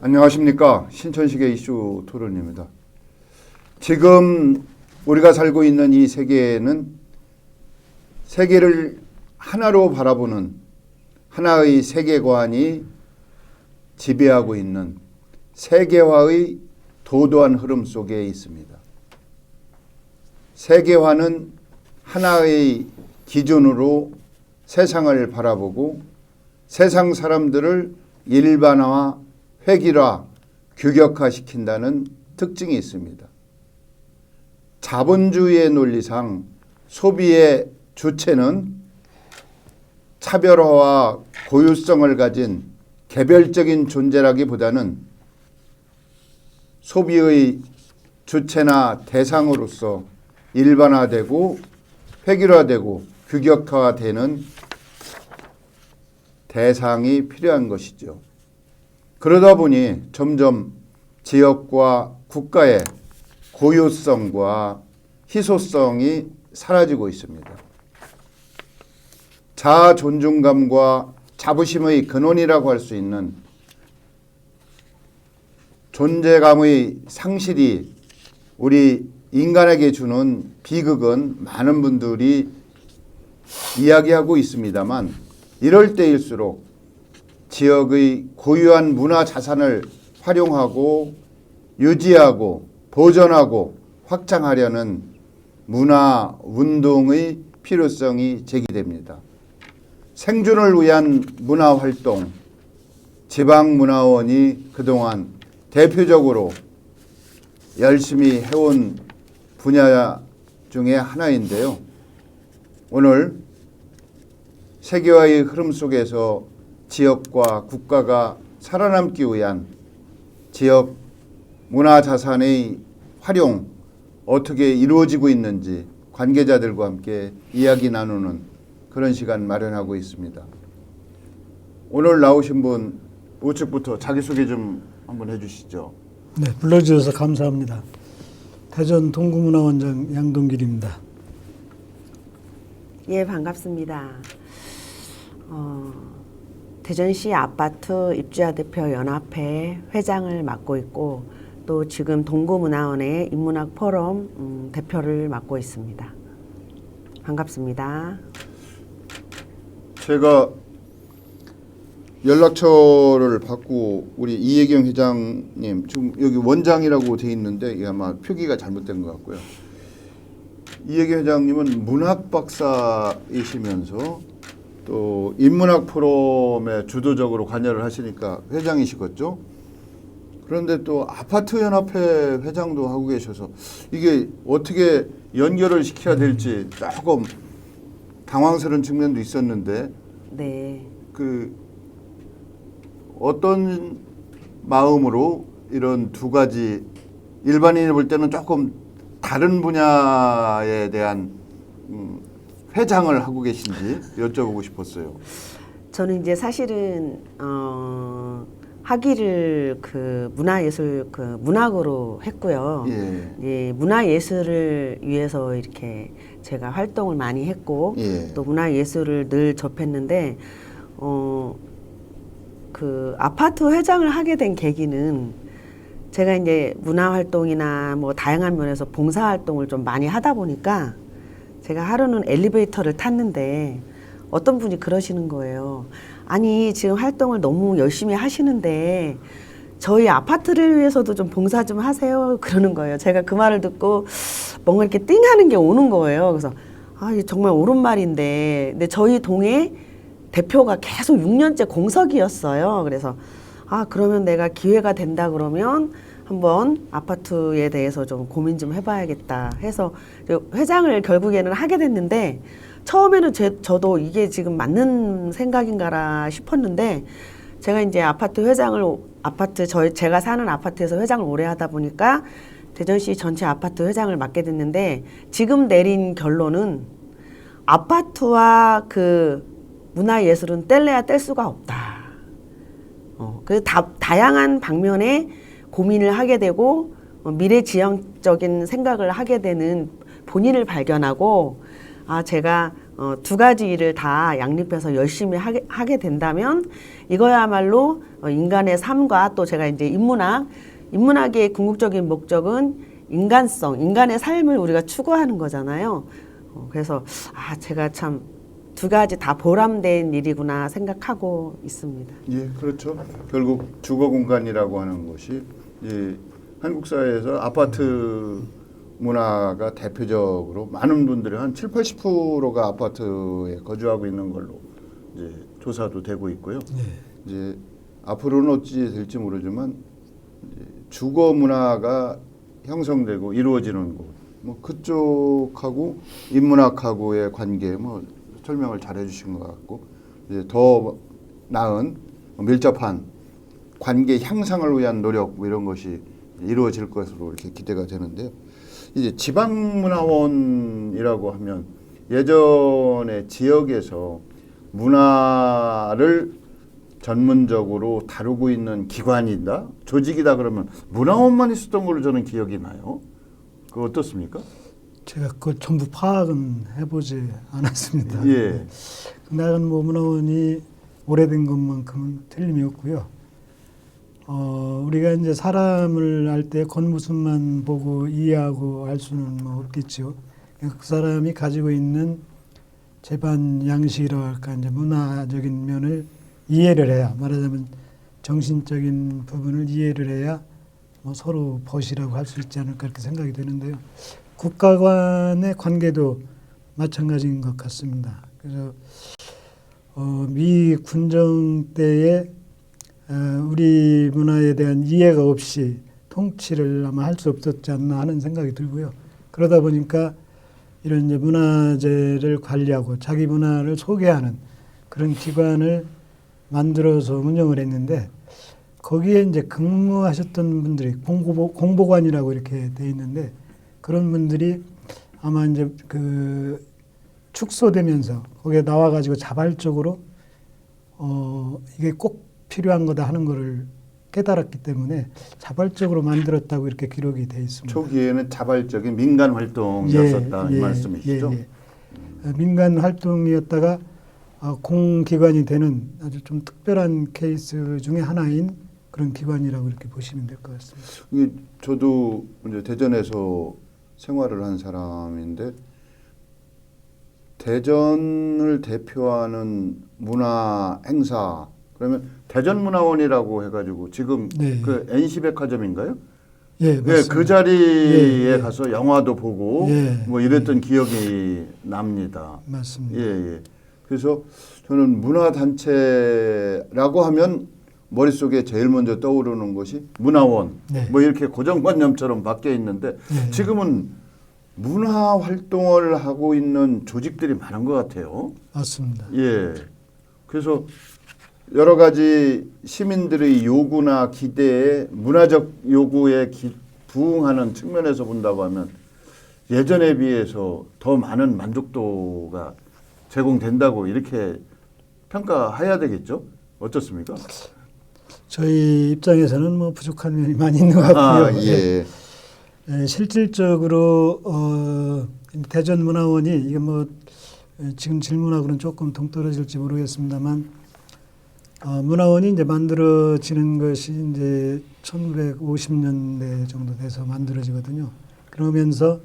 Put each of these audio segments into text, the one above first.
안녕하십니까. 신천식의 이슈 토론입니다. 지금 우리가 살고 있는 이 세계는 세계를 하나로 바라보는 하나의 세계관이 지배하고 있는 세계화의 도도한 흐름 속에 있습니다. 세계화는 하나의 기준으로 세상을 바라보고 세상 사람들을 일반화, 획일화, 규격화시킨다는 특징이 있습니다. 자본주의의 논리상 소비의 주체는 차별화와 고유성을 가진 개별적인 존재라기보다는 소비의 주체나 대상으로서 일반화되고 획일화되고 규격화되는 대상이 필요한 것이죠. 그러다 보니 점점 지역과 국가의 고유성과 희소성이 사라지고 있습니다. 자아 존중감과 자부심의 근원이라고 할 수 있는 존재감의 상실이 우리 인간에게 주는 비극은 많은 분들이 이야기하고 있습니다만, 이럴 때일수록 지역의 고유한 문화 자산을 활용하고 유지하고 보존하고 확장하려는 문화 운동의 필요성이 제기됩니다. 생존을 위한 문화 활동, 지방문화원이 그동안 대표적으로 열심히 해온 분야 중에 하나인데요. 오늘 세계화의 흐름 속에서 지역과 국가가 살아남기 위한 지역 문화자산의 활용 어떻게 이루어지고 있는지 관계자들과 함께 이야기 나누는 그런 시간 마련하고 있습니다. 오늘 나오신 분 우측부터 자기소개 좀 한번 해주시죠. 네, 불러주셔서 감사합니다. 대전 동구문화원장 양동길입니다. 예, 반갑습니다. 대전시 아파트 입주자 대표 연합회 회장을 맡고 있고, 또 지금 동구문화원의 인문학 포럼 대표를 맡고 있습니다. 반갑습니다. 제가 연락처를 받고 우리 이혜경 회장님, 지금 여기 원장이라고 돼 있는데 이게 아마 표기가 잘못된 것 같고요. 이혜경 회장님은 문학 박사이시면서 또 인문학 포럼에 주도적으로 관여를 하시니까 회장이시겠죠. 그런데 또 아파트 연합회 회장도 하고 계셔서 이게 어떻게 연결을 시켜야 될지 조금 당황스러운 측면도 있었는데, 네. 어떤 마음으로 이런 두 가지 일반인이 볼 때는 조금 다른 분야에 대한 회장을 하고 계신지 여쭤보고 싶었어요. 저는 이제 사실은 학위를 문화예술 문학으로 했고요. 예. 예, 문화예술을 위해서 이렇게 제가 활동을 많이 했고, 예. 또 문화예술을 늘 접했는데, 아파트 회장을 하게 된 계기는 제가 이제 문화활동이나 뭐 다양한 면에서 봉사활동을 좀 많이 하다 보니까 제가 하루는 엘리베이터를 탔는데 어떤 분이 그러시는 거예요. 아니, 지금 활동을 너무 열심히 하시는데 저희 아파트를 위해서도 좀 봉사 좀 하세요. 그러는 거예요. 제가 그 말을 듣고 뭔가 이렇게 띵하는 게 오는 거예요. 그래서 이게 정말 옳은 말인데, 근데 저희 동에 대표가 계속 6년째 공석이었어요. 그래서 그러면 내가 기회가 된다 그러면 한번 아파트에 대해서 좀 고민 좀 해봐야겠다 해서 회장을 결국에는 하게 됐는데, 처음에는 저도 이게 지금 맞는 생각인가라 싶었는데, 제가 이제 제가 사는 아파트에서 회장을 오래 하다 보니까 대전시 전체 아파트 회장을 맡게 됐는데, 지금 내린 결론은 아파트와 문화예술은 뗄래야 뗄 수가 없다. 그래서 다양한 방면의 고민을 하게 되고 미래지향적인 생각을 하게 되는 본인을 발견하고, 제가 두 가지 일을 다 양립해서 열심히 하게 된다면 이거야말로 인간의 삶과 또 제가 이제 인문학의 궁극적인 목적은 인간성, 인간의 삶을 우리가 추구하는 거잖아요. 그래서 제가 참 두 가지 다 보람된 일이구나 생각하고 있습니다. 예, 그렇죠. 결국 주거 공간이라고 하는 것이 한국 사회에서 아파트 문화가 대표적으로 많은 분들이 한 7, 80%가 아파트에 거주하고 있는 걸로 이제 조사도 되고 있고요. 이제 앞으로는 어찌 될지 모르지만 이제 주거 문화가 형성되고 이루어지는 곳, 뭐 그쪽하고 인문학하고의 관계 뭐 설명을 잘 해주신 것 같고 이제 더 나은 밀접한 관계 향상을 위한 노력 뭐 이런 것이 이루어질 것으로 이렇게 기대가 되는데요. 이제 지방문화원이라고 하면 예전에 지역에서 문화를 전문적으로 다루고 있는 기관이다, 조직이다 그러면 문화원만 있었던 걸로 저는 기억이 나요. 그거 어떻습니까? 제가 그걸 전부 파악은 해보지 않았습니다. 예. 나간 뭐 문화원이 오래된 것만큼은 틀림이 없고요. 우리가 이제 사람을 알 때 겉모습만 보고 이해하고 알 수는 뭐 없겠죠. 그 사람이 가지고 있는 재반 양식이라고 할까 이제 문화적인 면을 이해를 해야, 말하자면 정신적인 부분을 이해를 해야 뭐 서로 벗이라고 할 수 있지 않을까 이렇게 생각이 되는데요. 국가 간의 관계도 마찬가지인 것 같습니다. 그래서 미 군정 때에 우리 문화에 대한 이해가 없이 통치를 아마 할 수 없었지 않나 하는 생각이 들고요. 그러다 보니까 이런 이제 문화재를 관리하고 자기 문화를 소개하는 그런 기관을 만들어서 운영을 했는데 거기에 이제 근무하셨던 분들이 공보관이라고 이렇게 돼 있는데 그런 분들이 아마 이제 그 축소되면서 거기에 나와가지고 자발적으로 이게 꼭 필요한 거다 하는 거를 깨달았기 때문에 자발적으로 만들었다고 이렇게 기록이 돼 있습니다. 초기에는 자발적인 민간 활동이었었다 이 말씀이시죠? 민간 활동이었다가 공기관이 되는 아주 좀 특별한 케이스 중에 하나인 그런 기관이라고 이렇게 보시면 될 것 같습니다. 저도 이제 대전에서 생활을 한 사람인데 대전을 대표하는 문화 행사 그러면 대전문화원이라고 해가지고 지금 그 NC백화점인가요? 예, 맞습니다. 그 자리에 가서 영화도 보고 뭐 이랬던 기억이 납니다. 맞습니다. 그래서 저는 문화단체라고 하면 머릿속에 제일 먼저 떠오르는 것이 문화원 뭐 이렇게 고정관념처럼 바뀌어 있는데 지금은 문화 활동을 하고 있는 조직들이 많은 것 같아요. 맞습니다. 그래서 여러 가지 시민들의 요구나 기대에 문화적 요구에 부응하는 측면에서 본다고 하면 예전에 비해서 더 많은 만족도가 제공된다고 이렇게 평가해야 되겠죠? 어떻습니까? 저희 입장에서는 뭐 부족한 면이 많이 있는 것 같고요. 실질적으로 대전문화원이 이게 뭐 지금 질문하고는 조금 동떨어질지 모르겠습니다만 문화원이 이제 만들어지는 것이 이제 1950년대 정도 돼서 만들어지거든요. 그러면서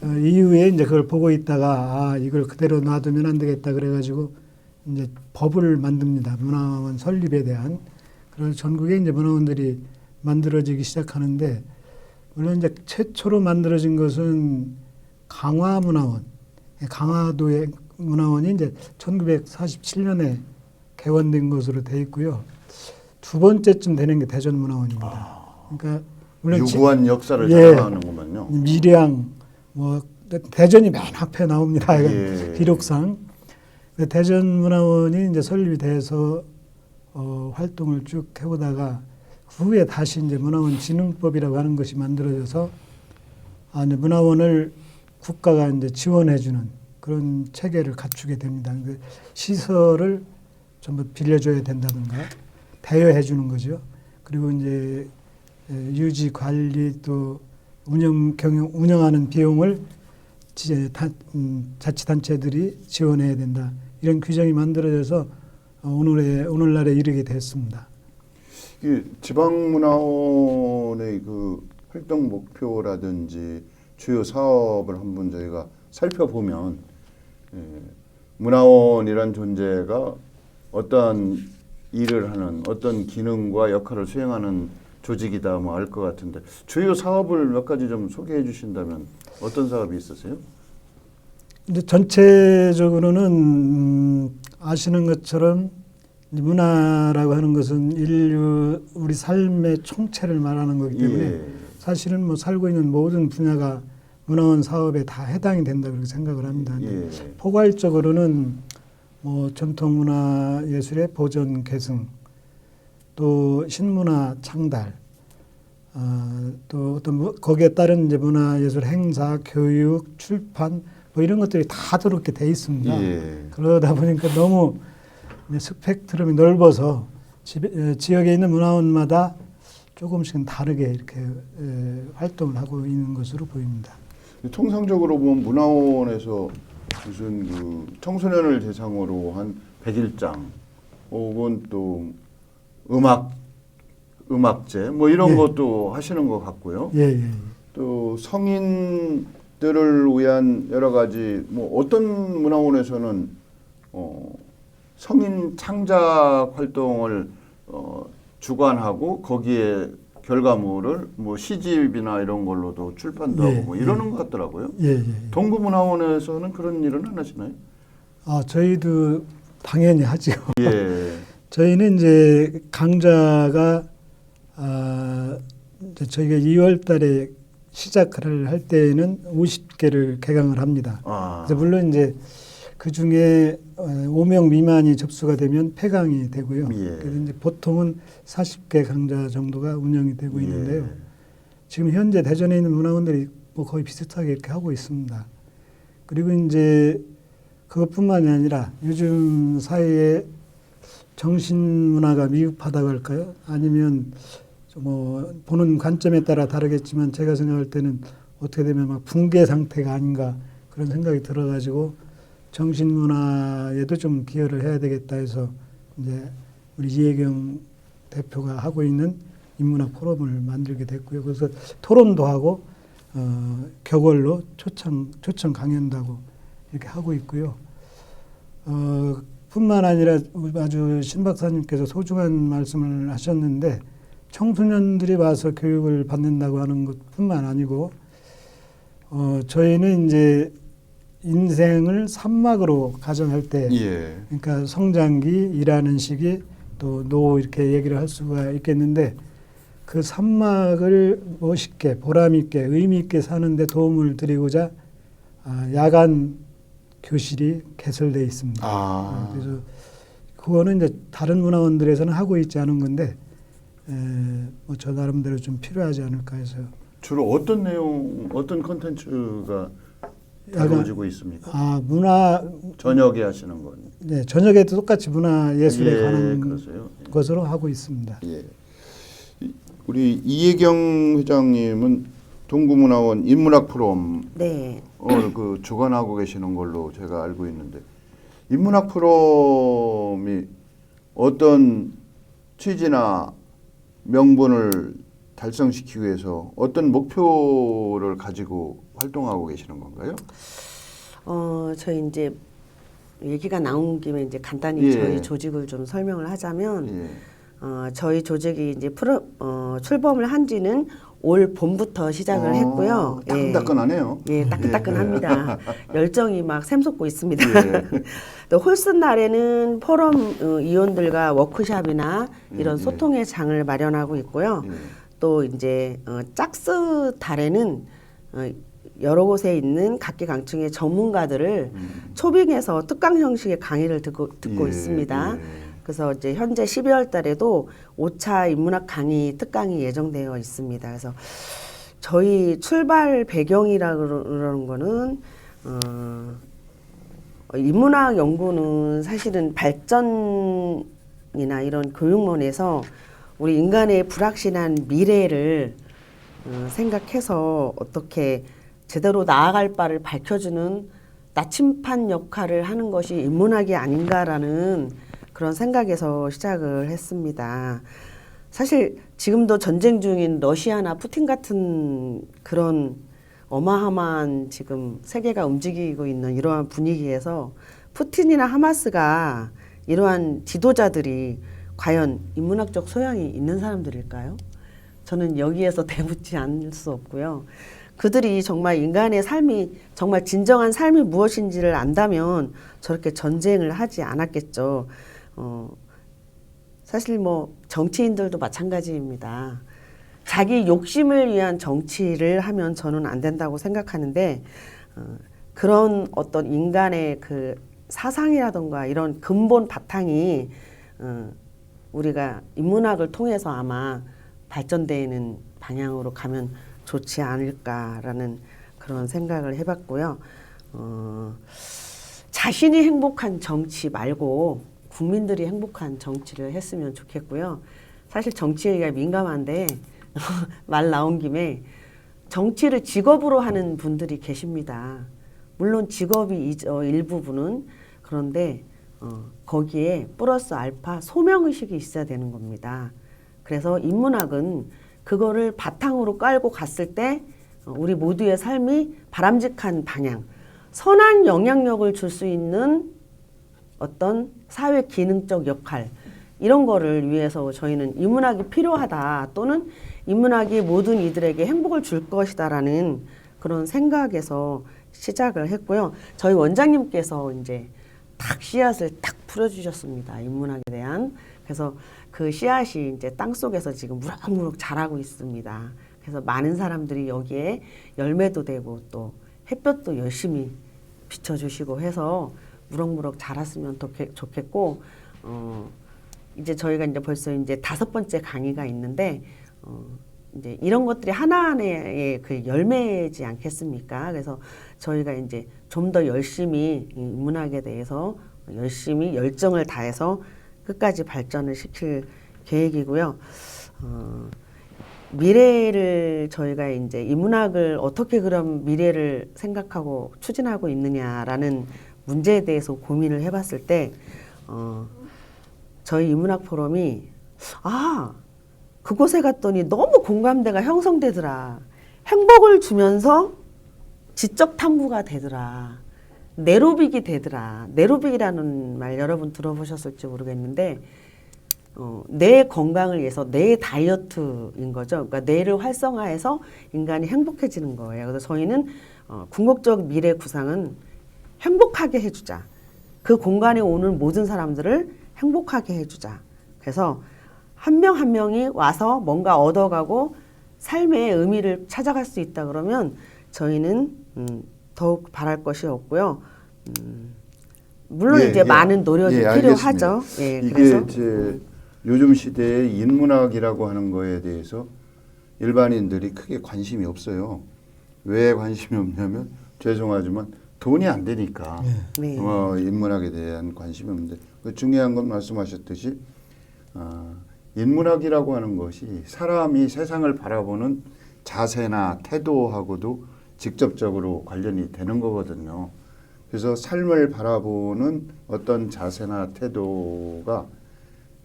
이후에 이제 그걸 보고 있다가 이걸 그대로 놔두면 안 되겠다 그래가지고 이제 법을 만듭니다. 문화원 설립에 대한. 그래서 전국에 이제 문화원들이 만들어지기 시작하는데 물론 이제 최초로 만들어진 것은 강화문화원, 강화도의 문화원이 이제 1947년에 개원된 것으로 돼 있고요. 두 번째쯤 되는 게 대전문화원입니다. 그러니까 물론 유구한 역사를 자랑하는구만요. 미량 뭐 대전이 맨 앞에 나옵니다. 기록상 대전문화원이 이제 설립이 돼서 활동을 쭉 해오다가 그 후에 다시 이제 문화원 진흥법이라고 하는 것이 만들어져서 이제 문화원을 국가가 이제 지원해주는 그런 체계를 갖추게 됩니다. 시설을 전부 빌려줘야 된다든가 대여해주는 거죠. 그리고 이제 운영하는 비용을 자치단체들이 지원해야 된다. 이런 규정이 만들어져서 오늘날에 이르게 됐습니다. 이 지방문화원의 그 활동 목표라든지 주요 사업을 한번 저희가 살펴보면 문화원이란 존재가 어떠한 일을 하는 어떤 기능과 역할을 수행하는 조직이다 뭐 알 것 같은데 주요 사업을 몇 가지 좀 소개해 주신다면 어떤 사업이 있으세요? 근데 전체적으로는 아시는 것처럼 문화라고 하는 것은 우리 삶의 총체를 말하는 거기 때문에 예. 사실은 뭐 살고 있는 모든 분야가 문화원 사업에 다 해당이 된다 그렇게 생각을 합니다. 예. 포괄적으로는 뭐 전통문화 예술의 보존 계승, 또 신문화 창달, 또 어떤 거기에 따른 이제 문화예술 행사, 교육, 출판 뭐 이런 것들이 다 들어오게 돼 있습니다. 예. 그러다 보니까 너무 스펙트럼이 넓어서 지역에 있는 문화원마다 조금씩은 다르게 이렇게 활동을 하고 있는 것으로 보입니다. 통상적으로 보면 문화원에서 무슨 그 청소년을 대상으로 한 100일장 혹은 또 음악제 뭐 이런 예. 것도 하시는 것 같고요. 예. 또 성인들을 위한 여러 가지 뭐 어떤 문화원에서는 성인 창작 활동을 주관하고 거기에 결과물을 뭐 시집이나 이런 걸로도 출판도 예, 하고 뭐 이러는 것 같더라고요. 예. 동구문화원에서는 그런 일은 안 하시나요? 저희도 당연히 하죠. 예. 저희는 이제 강좌가 이제 저희가 2월 달에 시작을 할 때에는 50개를 개강을 합니다. 그래서 물론 이제 그 중에 5명 미만이 접수가 되면 폐강이 되고요. 예. 그래서 이제 보통은 40개 강좌 정도가 운영이 되고 예. 있는데요. 지금 현재 대전에 있는 문화원들이 뭐 거의 비슷하게 이렇게 하고 있습니다. 그리고 이제 그것뿐만이 아니라 요즘 사회에 정신문화가 미흡하다고 할까요? 아니면 뭐 보는 관점에 따라 다르겠지만 제가 생각할 때는 어떻게 되면 막 붕괴 상태가 아닌가 그런 생각이 들어가지고 정신문화에도 좀 기여를 해야 되겠다 해서 이제 우리 이혜경 대표가 하고 있는 인문학 포럼을 만들게 됐고요. 그래서 토론도 하고 격월로 초청 강연도 하고 이렇게 하고 있고요. 뿐만 아니라 아주 신 박사님께서 소중한 말씀을 하셨는데 청소년들이 와서 교육을 받는다고 하는 것뿐만 아니고 저희는 이제 인생을 3막으로 가정할 때 예. 그러니까 성장기, 일하는 시기, 또 노후 이렇게 얘기를 할 수가 있겠는데 그 3막을 멋있게 보람 있게 의미 있게 사는데 도움을 드리고자 야간 교실이 개설되어 있습니다. 그래서 그거는 이제 다른 문화원들에서는 하고 있지 않은 건데 뭐 저 나름대로 좀 필요하지 않을까 해서. 주로 어떤 내용, 어떤 콘텐츠가 다뤄지고 있습니까? 문화 저녁에 하시는 건. 네, 저녁에도 똑같이 문화 예술에 관한 그러세요. 것으로 하고 있습니다. 예. 우리 이혜경 회장님은 동구문화원 인문학 프로그램 네. 그 주관하고 계시는 걸로 제가 알고 있는데 인문학 프로그램이 어떤 취지나 명분을 달성시키기 위해서 어떤 목표를 가지고 활동하고 계시는 건가요? 저희 이제 얘기가 나온 김에 이제 간단히 예. 저희 조직을 좀 설명을 하자면 예. 저희 조직이 이제 출범을 한 지는 올 봄부터 시작을 했고요. 따끈따끈하네요. 예, 따끈따끈합니다. 열정이 막 샘솟고 있습니다. 예. 또 홀슨 날에는 포럼 위원들과 워크숍이나 이런 소통의 장을 마련하고 있고요. 또 이제 짝스 달에는 여러 곳에 있는 각기각층의 전문가들을 초빙해서 특강 형식의 강의를 듣고 있습니다. 그래서 이제 현재 12월 달에도 5차 인문학 강의 특강이 예정되어 있습니다. 그래서 저희 출발 배경이라 그러는 거는 인문학 연구는 사실은 발전이나 이런 교육론에서 우리 인간의 불확실한 미래를 생각해서 어떻게 제대로 나아갈 바를 밝혀주는 나침판 역할을 하는 것이 인문학이 아닌가라는 그런 생각에서 시작을 했습니다. 사실 지금도 전쟁 중인 러시아나 푸틴 같은 그런 어마어마한 지금 세계가 움직이고 있는 이러한 분위기에서 푸틴이나 하마스가 이러한 지도자들이 과연 인문학적 소양이 있는 사람들일까요? 저는 여기에서 대묻지 않을 수 없고요. 그들이 정말 인간의 삶이 정말 진정한 삶이 무엇인지를 안다면 저렇게 전쟁을 하지 않았겠죠. 사실 뭐 정치인들도 마찬가지입니다. 자기 욕심을 위한 정치를 하면 저는 안 된다고 생각하는데 그런 어떤 인간의 그 사상이라던가 이런 근본 바탕이 우리가 인문학을 통해서 아마 발전되는 방향으로 가면 좋지 않을까라는 그런 생각을 해봤고요. 자신이 행복한 정치 말고 국민들이 행복한 정치를 했으면 좋겠고요. 사실 정치 얘기가 민감한데 말 나온 김에 정치를 직업으로 하는 분들이 계십니다. 물론 직업이 일부분은 그런데 거기에 플러스 알파 소명의식이 있어야 되는 겁니다. 그래서 인문학은 그거를 바탕으로 깔고 갔을 때 우리 모두의 삶이 바람직한 방향, 선한 영향력을 줄 수 있는 어떤 사회 기능적 역할 이런 거를 위해서 저희는 인문학이 필요하다 또는 인문학이 모든 이들에게 행복을 줄 것이다라는 그런 생각에서 시작을 했고요. 저희 원장님께서 이제 딱 씨앗을 딱 풀어주셨습니다. 인문학에 대한. 그래서 그 씨앗이 이제 땅 속에서 지금 무럭무럭 자라고 있습니다. 그래서 많은 사람들이 여기에 열매도 되고 또 햇볕도 열심히 비춰주시고 해서 무럭무럭 자랐으면 좋겠고, 이제 저희가 이제 벌써 이제 5번째 강의가 있는데, 이제 이런 것들이 하나하나의 그 열매지 않겠습니까? 그래서 저희가 이제 좀 더 열심히 이 인문학에 대해서 열심히 열정을 다해서 끝까지 발전을 시킬 계획이고요. 미래를 저희가 이제 인문학을 어떻게 그럼 미래를 생각하고 추진하고 있느냐라는 문제에 대해서 고민을 해봤을 때, 저희 인문학 포럼이 그곳에 갔더니 너무 공감대가 형성되더라. 행복을 주면서 지적 탐구가 되더라. 내로빅이 되더라. 내로빅이라는 말 여러분 들어보셨을지 모르겠는데 뇌 건강을 위해서 뇌 다이어트인 거죠. 그러니까 뇌를 활성화해서 인간이 행복해지는 거예요. 그래서 저희는 궁극적 미래 구상은 행복하게 해주자. 그 공간에 오는 모든 사람들을 행복하게 해주자. 그래서 한 명 한 명이 와서 뭔가 얻어가고 삶의 의미를 찾아갈 수 있다 그러면 저희는 더욱 바랄 것이 없고요. 물론 이제 많은 노력이 필요하죠. 이게 그래서 이제 요즘 시대에 인문학이라고 하는 거에 대해서 일반인들이 크게 관심이 없어요. 왜 관심이 없냐면 죄송하지만 돈이 안 되니까 네. 인문학에 대한 관심이 없는데 중요한 건 말씀하셨듯이 인문학이라고 하는 것이 사람이 세상을 바라보는 자세나 태도하고도 직접적으로 관련이 되는 거거든요. 그래서 삶을 바라보는 어떤 자세나 태도가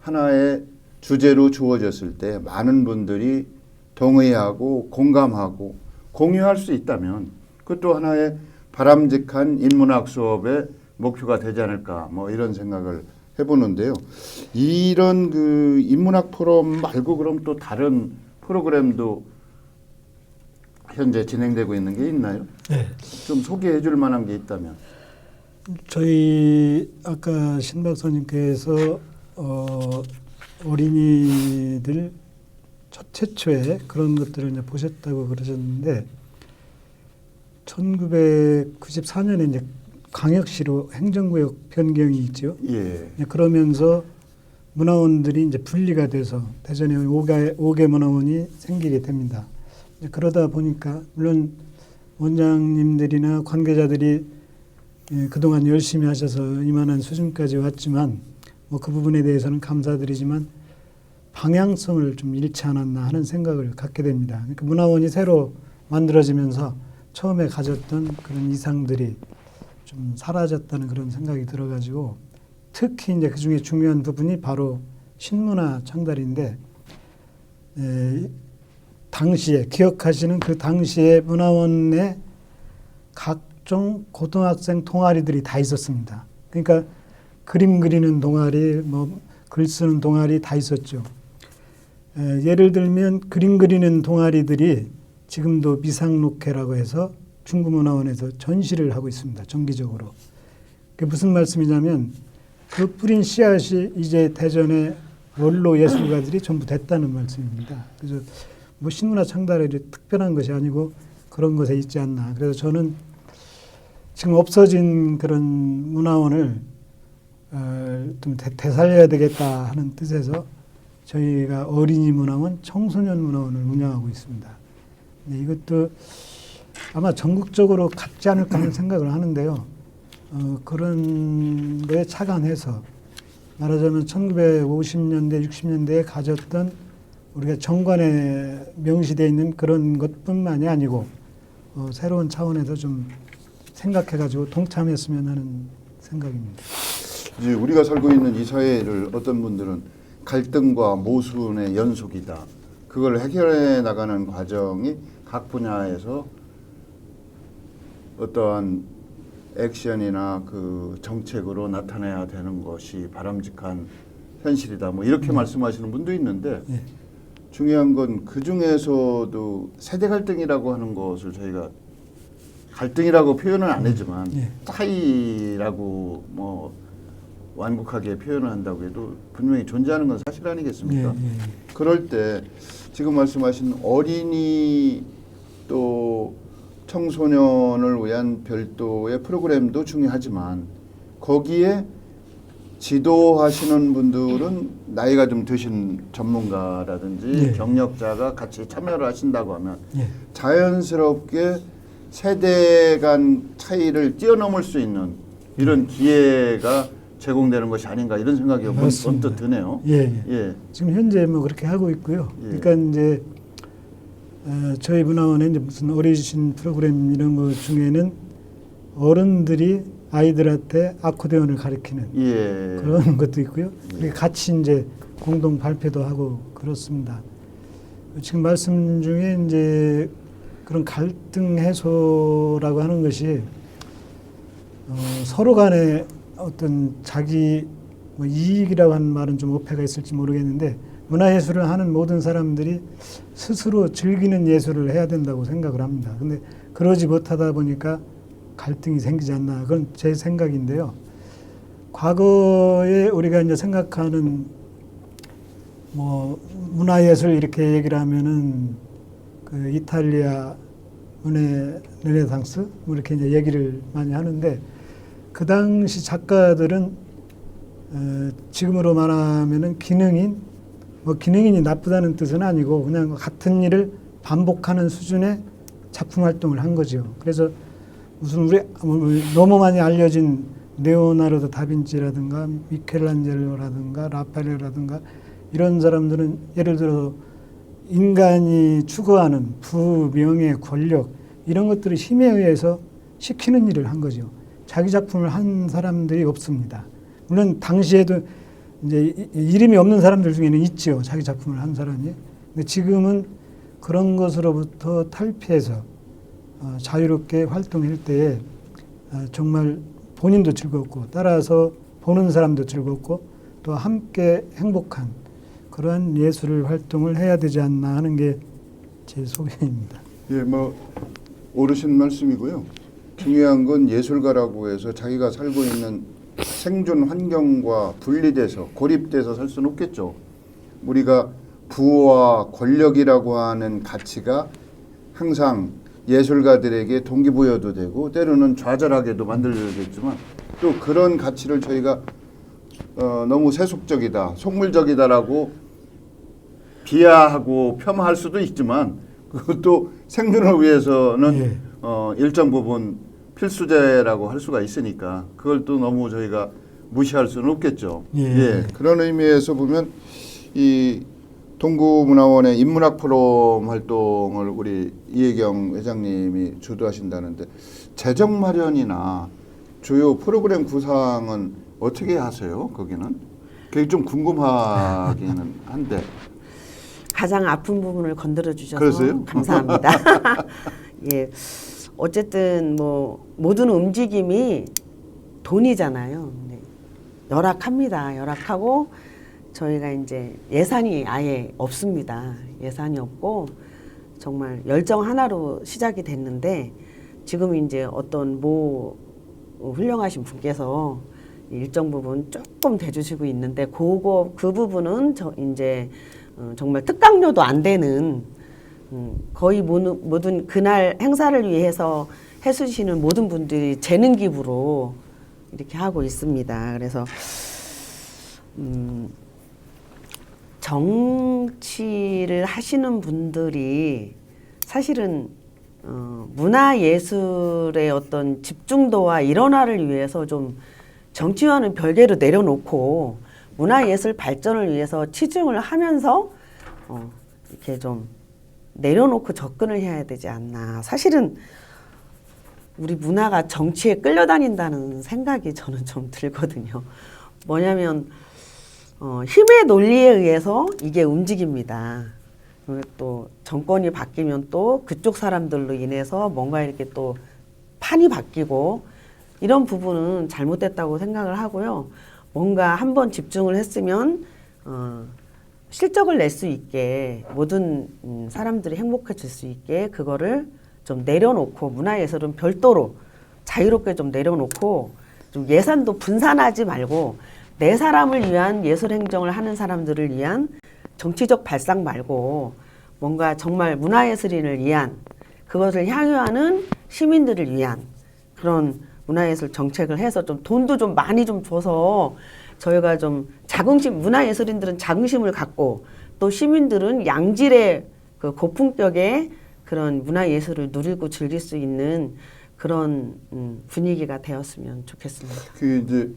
하나의 주제로 주어졌을 때 많은 분들이 동의하고 공감하고 공유할 수 있다면 그것도 하나의 바람직한 인문학 수업의 목표가 되지 않을까 뭐 이런 생각을 해보는데요. 이런 그 인문학 포럼 말고 그럼 또 다른 프로그램도 현재 진행되고 있는 게 있나요? 네. 좀 소개해 줄 만한 게 있다면. 저희 아까 신 박사님께서 어린이들 최초에 그런 것들을 이제 보셨다고 그러셨는데 1994년에 이제 광역시로 행정구역 변경이 있죠. 예. 그러면서 문화원들이 이제 분리가 돼서 대전에 5개 문화원이 생기게 됩니다. 그러다 보니까 물론 원장님들이나 관계자들이 그동안 열심히 하셔서 이만한 수준까지 왔지만 뭐 그 부분에 대해서는 감사드리지만 방향성을 좀 잃지 않았나 하는 생각을 갖게 됩니다. 그러니까 문화원이 새로 만들어지면서 처음에 가졌던 그런 이상들이 좀 사라졌다는 그런 생각이 들어가지고 특히 이제 그 중에 중요한 부분이 바로 신문화 창달인데 당시에 기억하시는 그 당시에 문화원에 각종 고등학생 동아리들이 다 있었습니다. 그러니까 그림 그리는 동아리, 뭐 글 쓰는 동아리 다 있었죠. 예를 들면 그림 그리는 동아리들이 지금도 미상록회라고 해서 중구문화원에서 전시를 하고 있습니다. 정기적으로. 그게 무슨 말씀이냐면 그 뿌린 씨앗이 이제 대전의 원로 예술가들이 전부 됐다는 말씀입니다. 그래서 뭐 신문화 창달이 특별한 것이 아니고 그런 것에 있지 않나. 그래서 저는 지금 없어진 그런 문화원을 좀 되살려야 되겠다 하는 뜻에서 저희가 어린이 문화원, 청소년 문화원을 운영하고 있습니다. 네, 이것도 아마 전국적으로 갖지 않을까 하는 생각을 하는데요. 그런 거에 착안해서 말하자면 1950년대, 60년대에 가졌던 우리가 정관에 명시되어 있는 그런 것뿐만이 아니고 새로운 차원에서 좀 생각해가지고 동참했으면 하는 생각입니다. 이제 우리가 살고 있는 이 사회를 어떤 분들은 갈등과 모순의 연속이다. 그걸 해결해 나가는 과정이 각 분야에서 어떠한 액션이나 그 정책으로 나타내야 되는 것이 바람직한 현실이다. 뭐 이렇게 말씀하시는 분도 있는데 예. 중요한 건 그 중에서도 세대 갈등이라고 하는 것을 저희가 갈등이라고 표현은 안 하지만 예. 차이라고 뭐 완곡하게 표현을 한다고 해도 분명히 존재하는 건 사실 아니겠습니까? 예, 예. 그럴 때 지금 말씀하신 어린이 또 청소년을 위한 별도의 프로그램도 중요하지만 거기에 지도하시는 분들은 나이가 좀 드신 전문가라든지 예. 경력자가 같이 참여를 하신다고 하면 예. 자연스럽게 세대 간 차이를 뛰어넘을 수 있는 이런 기회가 제공되는 것이 아닌가 이런 생각이 맞습니다. 언뜻 드네요. 예, 예. 예. 지금 현재 뭐 그렇게 하고 있고요. 예. 그러니까 이제 저희 문화원에 이제 무슨 어르신 프로그램 이런 것 중에는 어른들이 아이들한테 아코디언을 가르치는 예. 그런 것도 있고요. 그리고 같이 이제 공동 발표도 하고 그렇습니다. 지금 말씀 중에 이제 그런 갈등 해소라고 하는 것이 서로 간에 어떤 자기 뭐 이익이라고 하는 말은 좀 어폐가 있을지 모르겠는데 문화예술을 하는 모든 사람들이 스스로 즐기는 예술을 해야 된다고 생각을 합니다. 근데 그러지 못하다 보니까 갈등이 생기지 않나. 그건 제 생각인데요. 과거에 우리가 이제 생각하는 뭐 문화예술 이렇게 얘기를 하면은 그 이탈리아 문예 르네상스 뭐 이렇게 이제 얘기를 많이 하는데 그 당시 작가들은 지금으로 말하면은 기능인 뭐 기능인이 나쁘다는 뜻은 아니고 그냥 같은 일을 반복하는 수준의 작품 활동을 한 거죠. 그래서 무슨 우리 너무 많이 알려진 레오나르도 다빈치라든가 미켈란젤로라든가 라파엘이라든가 이런 사람들은 예를 들어 인간이 추구하는 부, 명예, 권력 이런 것들을 힘에 의해서 시키는 일을 한 거죠. 자기 작품을 한 사람들이 없습니다. 물론 당시에도 이제 이름이 없는 사람들 중에는 있죠. 자기 작품을 한 사람이. 근데 지금은 그런 것으로부터 탈피해서 자유롭게 활동할 때에 정말 본인도 즐겁고 따라서 보는 사람도 즐겁고 또 함께 행복한 그러한 예술 활동을 해야 되지 않나 하는 게 제 소견입니다. 예, 뭐 어르신 말씀이고요. 중요한 건 예술가라고 해서 자기가 살고 있는 생존 환경과 분리돼서 고립돼서 살 수는 없겠죠. 우리가 부와 권력이라고 하는 가치가 항상 예술가들에게 동기부여도 되고 때로는 좌절하게도 만들겠지만 또 그런 가치를 저희가 너무 세속적이다, 속물적이다라고 비하하고 폄하할 수도 있지만 그것도 생존을 위해서는 예. 일정 부분 필수제라고 할 수가 있으니까 그걸 또 너무 저희가 무시할 수는 없겠죠. 예. 그런 의미에서 보면 이 동구문화원의 인문학 포럼 활동을 우리 이혜경 회장님이 주도하신다는데 재정 마련이나 주요 프로그램 구상은 어떻게 하세요? 거기는 그게 좀 궁금하기는 한데. 가장 아픈 부분을 건드려 주셔서 그러세요? 감사합니다. 예, 어쨌든 뭐 모든 움직임이 돈이잖아요. 네. 열악합니다. 열악하고 저희가 이제 예산이 아예 없습니다. 예산이 없고 정말 열정 하나로 시작이 됐는데 지금 이제 어떤 훌륭하신 분께서 일정 부분 조금 대주시고 있는데 그 부분은 이제 정말 특강료도 안 되는 거의 모든 그날 행사를 위해서 해주시는 모든 분들이 재능 기부로 이렇게 하고 있습니다. 그래서 정치를 하시는 분들이 사실은 문화예술의 어떤 집중도와 일원화를 위해서 좀 정치와는 별개로 내려놓고 문화예술 발전을 위해서 치중을 하면서 이렇게 좀 내려놓고 접근을 해야 되지 않나. 사실은 우리 문화가 정치에 끌려다닌다는 생각이 저는 좀 들거든요. 뭐냐면 힘의 논리에 의해서 이게 움직입니다. 또 정권이 바뀌면 또 그쪽 사람들로 인해서 뭔가 이렇게 또 판이 바뀌고 이런 부분은 잘못됐다고 생각을 하고요. 뭔가 한번 집중을 했으면 실적을 낼 수 있게 모든 사람들이 행복해질 수 있게 그거를 좀 내려놓고 문화예술은 별도로 자유롭게 좀 내려놓고 좀 예산도 분산하지 말고 내 사람을 위한 예술 행정을 하는 사람들을 위한 정치적 발상 말고 뭔가 정말 문화예술인을 위한 그것을 향유하는 시민들을 위한 그런 문화예술 정책을 해서 좀 돈도 좀 많이 좀 줘서 저희가 좀 문화예술인들은 자긍심을 갖고 또 시민들은 양질의 그 고품격의 그런 문화예술을 누리고 즐길 수 있는 그런 분위기가 되었으면 좋겠습니다. 그 이제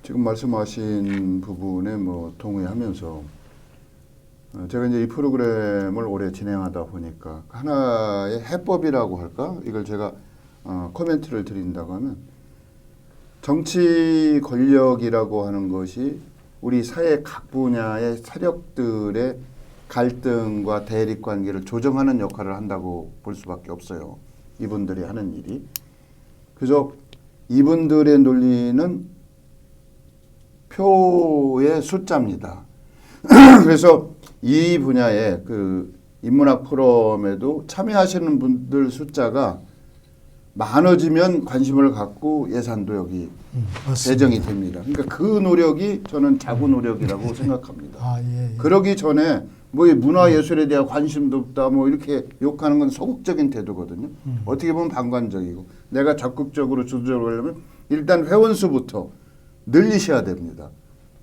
지금 말씀하신 부분에 뭐 동의하면서 제가 이제 이 프로그램을 오래 진행하다 보니까 하나의 해법이라고 할까? 이걸 제가 코멘트를 드린다고 하면 정치 권력이라고 하는 것이 우리 사회 각 분야의 세력들의 갈등과 대립 관계를 조정하는 역할을 한다고 볼 수밖에 없어요. 이분들이 하는 일이. 그래서 이분들의 논리는 표의 숫자입니다. 그래서 이 분야의 그 인문학 포럼에도 참여하시는 분들 숫자가 많아지면 관심을 갖고 예산도 여기 배정이 됩니다. 그러니까 그 노력이 저는 자구 노력이라고 생각합니다. 예. 그러기 전에 뭐 문화예술에 대한 관심도 없다 뭐 이렇게 욕하는 건 소극적인 태도거든요. 어떻게 보면 방관적이고 내가 적극적으로 주도적으로 하려면 일단 회원수부터 늘리셔야 됩니다.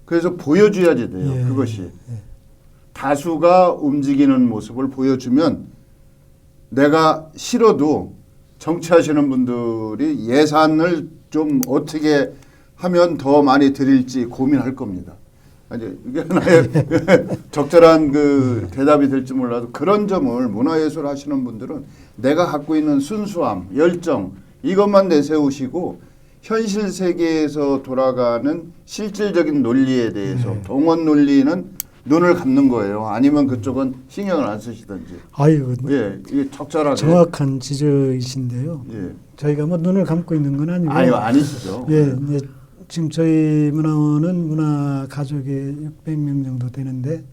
그래서 보여줘야지 돼요. 예. 그것이. 다수가 움직이는 모습을 보여주면 내가 싫어도 정치하시는 분들이 예산을 좀 어떻게 하면 더 많이 드릴지 고민할 겁니다. 아니 이게 하나의 적절한 그 대답이 될지 몰라도 그런 점을 문화예술 하시는 분들은 내가 갖고 있는 순수함, 열정 이것만 내세우시고 현실 세계에서 돌아가는 실질적인 논리에 대해서 동원 논리는 눈을 감는 거예요. 아니면 그쪽은 신경을 안 쓰시든지. 아이고, 예, 이게 적절하게. 정확한 지적이신데요. 예. 저희가 뭐 눈을 감고 있는 건 아니고. 아니요, 아니시죠. 예, 예, 지금 저희 문화원은 문화 가족이 600명 정도 되는데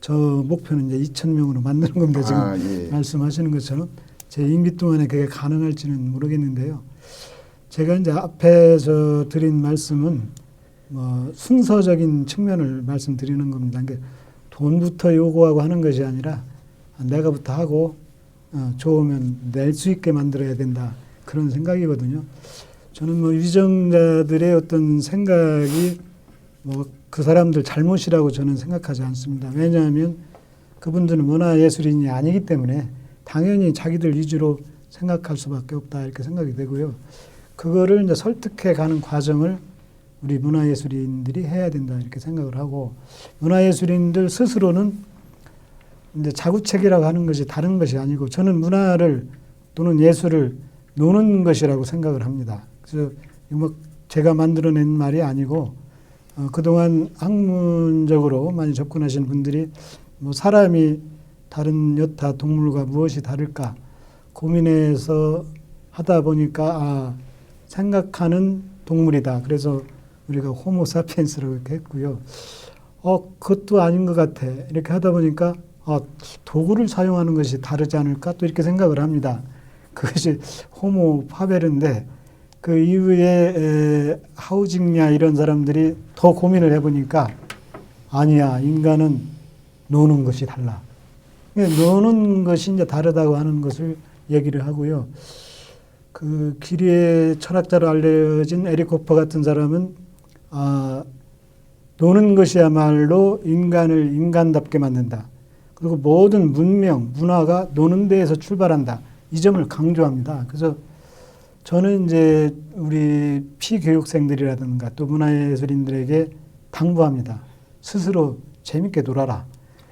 저 목표는 이제 2,000명으로 만드는 겁니다. 지금 예. 말씀하시는 것처럼 제 임기 동안에 그게 가능할지는 모르겠는데요. 제가 이제 앞에서 드린 말씀은 뭐 순서적인 측면을 말씀드리는 겁니다. 그러니까 돈부터 요구하고 하는 것이 아니라 내가부터 하고 좋으면 낼 수 있게 만들어야 된다. 그런 생각이거든요. 저는 뭐 위정자들의 어떤 생각이 뭐 그 사람들 잘못이라고 저는 생각하지 않습니다. 왜냐하면 그분들은 문화예술인이 아니기 때문에 당연히 자기들 위주로 생각할 수밖에 없다 이렇게 생각이 되고요. 그거를 이제 설득해 가는 과정을 우리 문화예술인들이 해야 된다 이렇게 생각을 하고 문화예술인들 스스로는 이제 자구책이라고 하는 것이 다른 것이 아니고 저는 문화를 또는 예술을 노는 것이라고 생각을 합니다. 그래서 뭐 제가 만들어낸 말이 아니고 그동안 학문적으로 많이 접근하신 분들이 뭐 사람이 다른 여타 동물과 무엇이 다를까 고민해서 하다 보니까 생각하는 동물이다. 그래서 우리가 호모사피엔스라고 이렇게 했고요. 그것도 아닌 것 같아. 이렇게 하다 보니까 도구를 사용하는 것이 다르지 않을까 또 이렇게 생각을 합니다. 그것이 호모 파베르인데 그 이후에 하우징야 이런 사람들이 더 고민을 해보니까 아니야, 인간은 노는 것이 달라. 노는 것이 이제 다르다고 하는 것을 얘기를 하고요. 그 기리의 철학자로 알려진 에릭 호퍼 같은 사람은 노는 것이야말로 인간을 인간답게 만든다. 그리고 모든 문명, 문화가 노는 데에서 출발한다. 이 점을 강조합니다. 그래서 저는 이제 우리 피교육생들이라든가 또 문화예술인들에게 당부합니다. 스스로 재밌게 놀아라.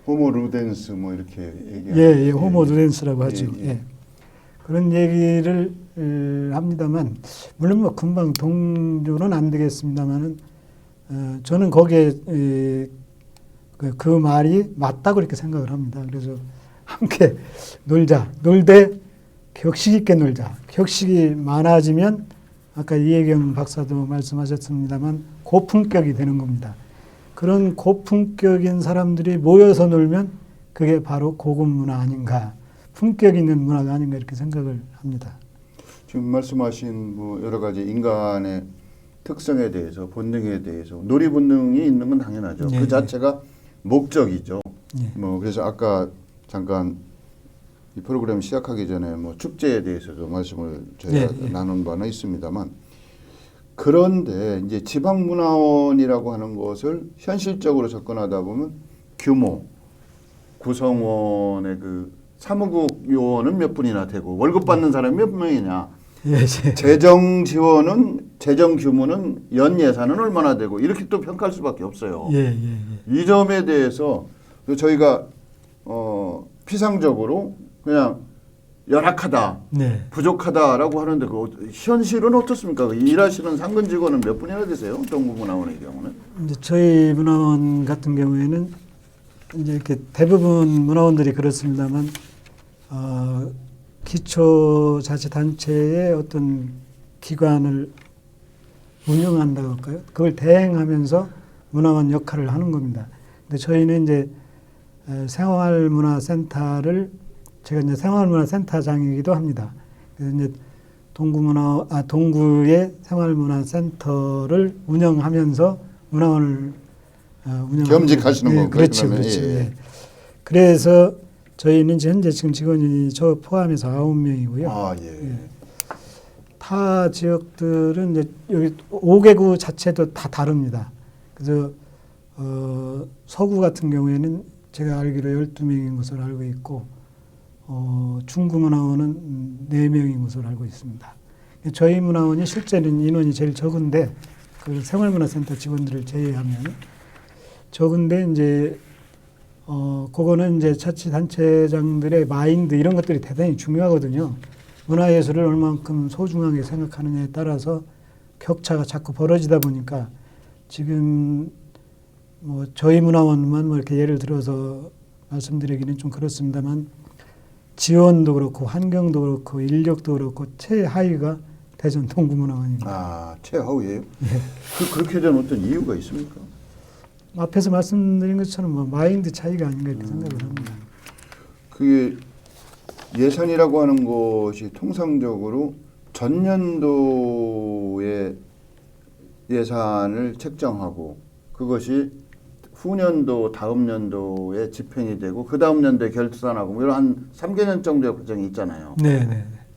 호모 루덴스 뭐 이렇게 얘기하는. 예, 호모 루덴스라고 하죠. 예. 그런 얘기를 합니다만 물론 뭐 금방 동조는 안 되겠습니다만은 저는 거기에 그 말이 맞다고 이렇게 생각을 합니다. 그래서 함께 놀자. 놀되 격식 있게 놀자. 격식이 많아지면 아까 이혜경 박사도 말씀하셨습니다만 고품격이 되는 겁니다. 그런 고품격인 사람들이 모여서 놀면 그게 바로 고급 문화 아닌가, 품격 있는 문화가 아닌가 이렇게 생각을 합니다. 지금 말씀하신 뭐 여러 가지 인간의 특성에 대해서 본능에 대해서 놀이 본능이 있는 건 당연하죠. 네, 그 자체가 목적이죠. 네. 뭐 그래서 아까 잠깐 이 프로그램 시작하기 전에 뭐 축제에 대해서도 말씀을 저희가 나눈 바는 있습니다만 그런데 이제 지방문화원이라고 하는 것을 현실적으로 접근하다 보면 규모, 구성원의 그 사무국 요원은 몇 분이나 되고 월급 받는 사람이 몇 명이냐, 재정 지원은 재정 규모는 연 예산은 얼마나 되고 이렇게 또 평가할 수밖에 없어요. 이 점에 대해서 저희가 피상적으로 그냥 열악하다, 부족하다라고 하는데 그 현실은 어떻습니까? 일하시는 상근 직원은 몇 분이나 되세요? 동구문화원의 경우는? 이제 저희 문화원 같은 경우에는 이제 이렇게 대부분 문화원들이 그렇습니다만 기초자치단체의 어떤 기관을 운영한다고 할까요? 그걸 대행하면서 문화원 역할을 하는 겁니다. 근데 저희는 이제 생활문화센터를 제가 이제 생활문화센터장이기도 합니다. 그래서 이제 동구의 생활문화센터를 운영하면서 문화원을 겸직하시는 건가요? 그렇죠, 그렇죠. 예. 그래서 저희는 현재 지금 직원이 저 포함해서 9명이고요. 타 지역들은 이제 여기 5개구 자체도 다 다릅니다. 그래서 서구 같은 경우에는 제가 알기로 12명인 것으로 알고 있고 중구문화원은 4명인 것으로 알고 있습니다. 저희 문화원이 실제는 인원이 제일 적은데 그 생활문화센터 직원들을 제외하면 적은데 이제 그거는 이제 자치단체장들의 마인드 이런 것들이 대단히 중요하거든요. 문화예술을 얼만큼 소중하게 생각하느냐에 따라서 격차가 자꾸 벌어지다 보니까 지금 뭐 저희 문화원만 뭐 이렇게 예를 들어서 말씀드리기는 좀 그렇습니다만 지원도 그렇고 환경도 그렇고 인력도 그렇고 최하위가 대전 동구문화원입니다. 최하위예요? 그렇게 된 어떤 이유가 있습니까? 앞에서 말씀드린 것처럼 뭐 마인드 차이가 아닌가 이렇게 생각을 합니다. 그게 예산이라고 하는 것이 통상적으로 전년도의 예산을 책정하고 그것이 후년도 다음 연도에 집행이 되고 그 다음 연도에 결산하고 뭐 이런 한 3개년 정도의 과정이 있잖아요.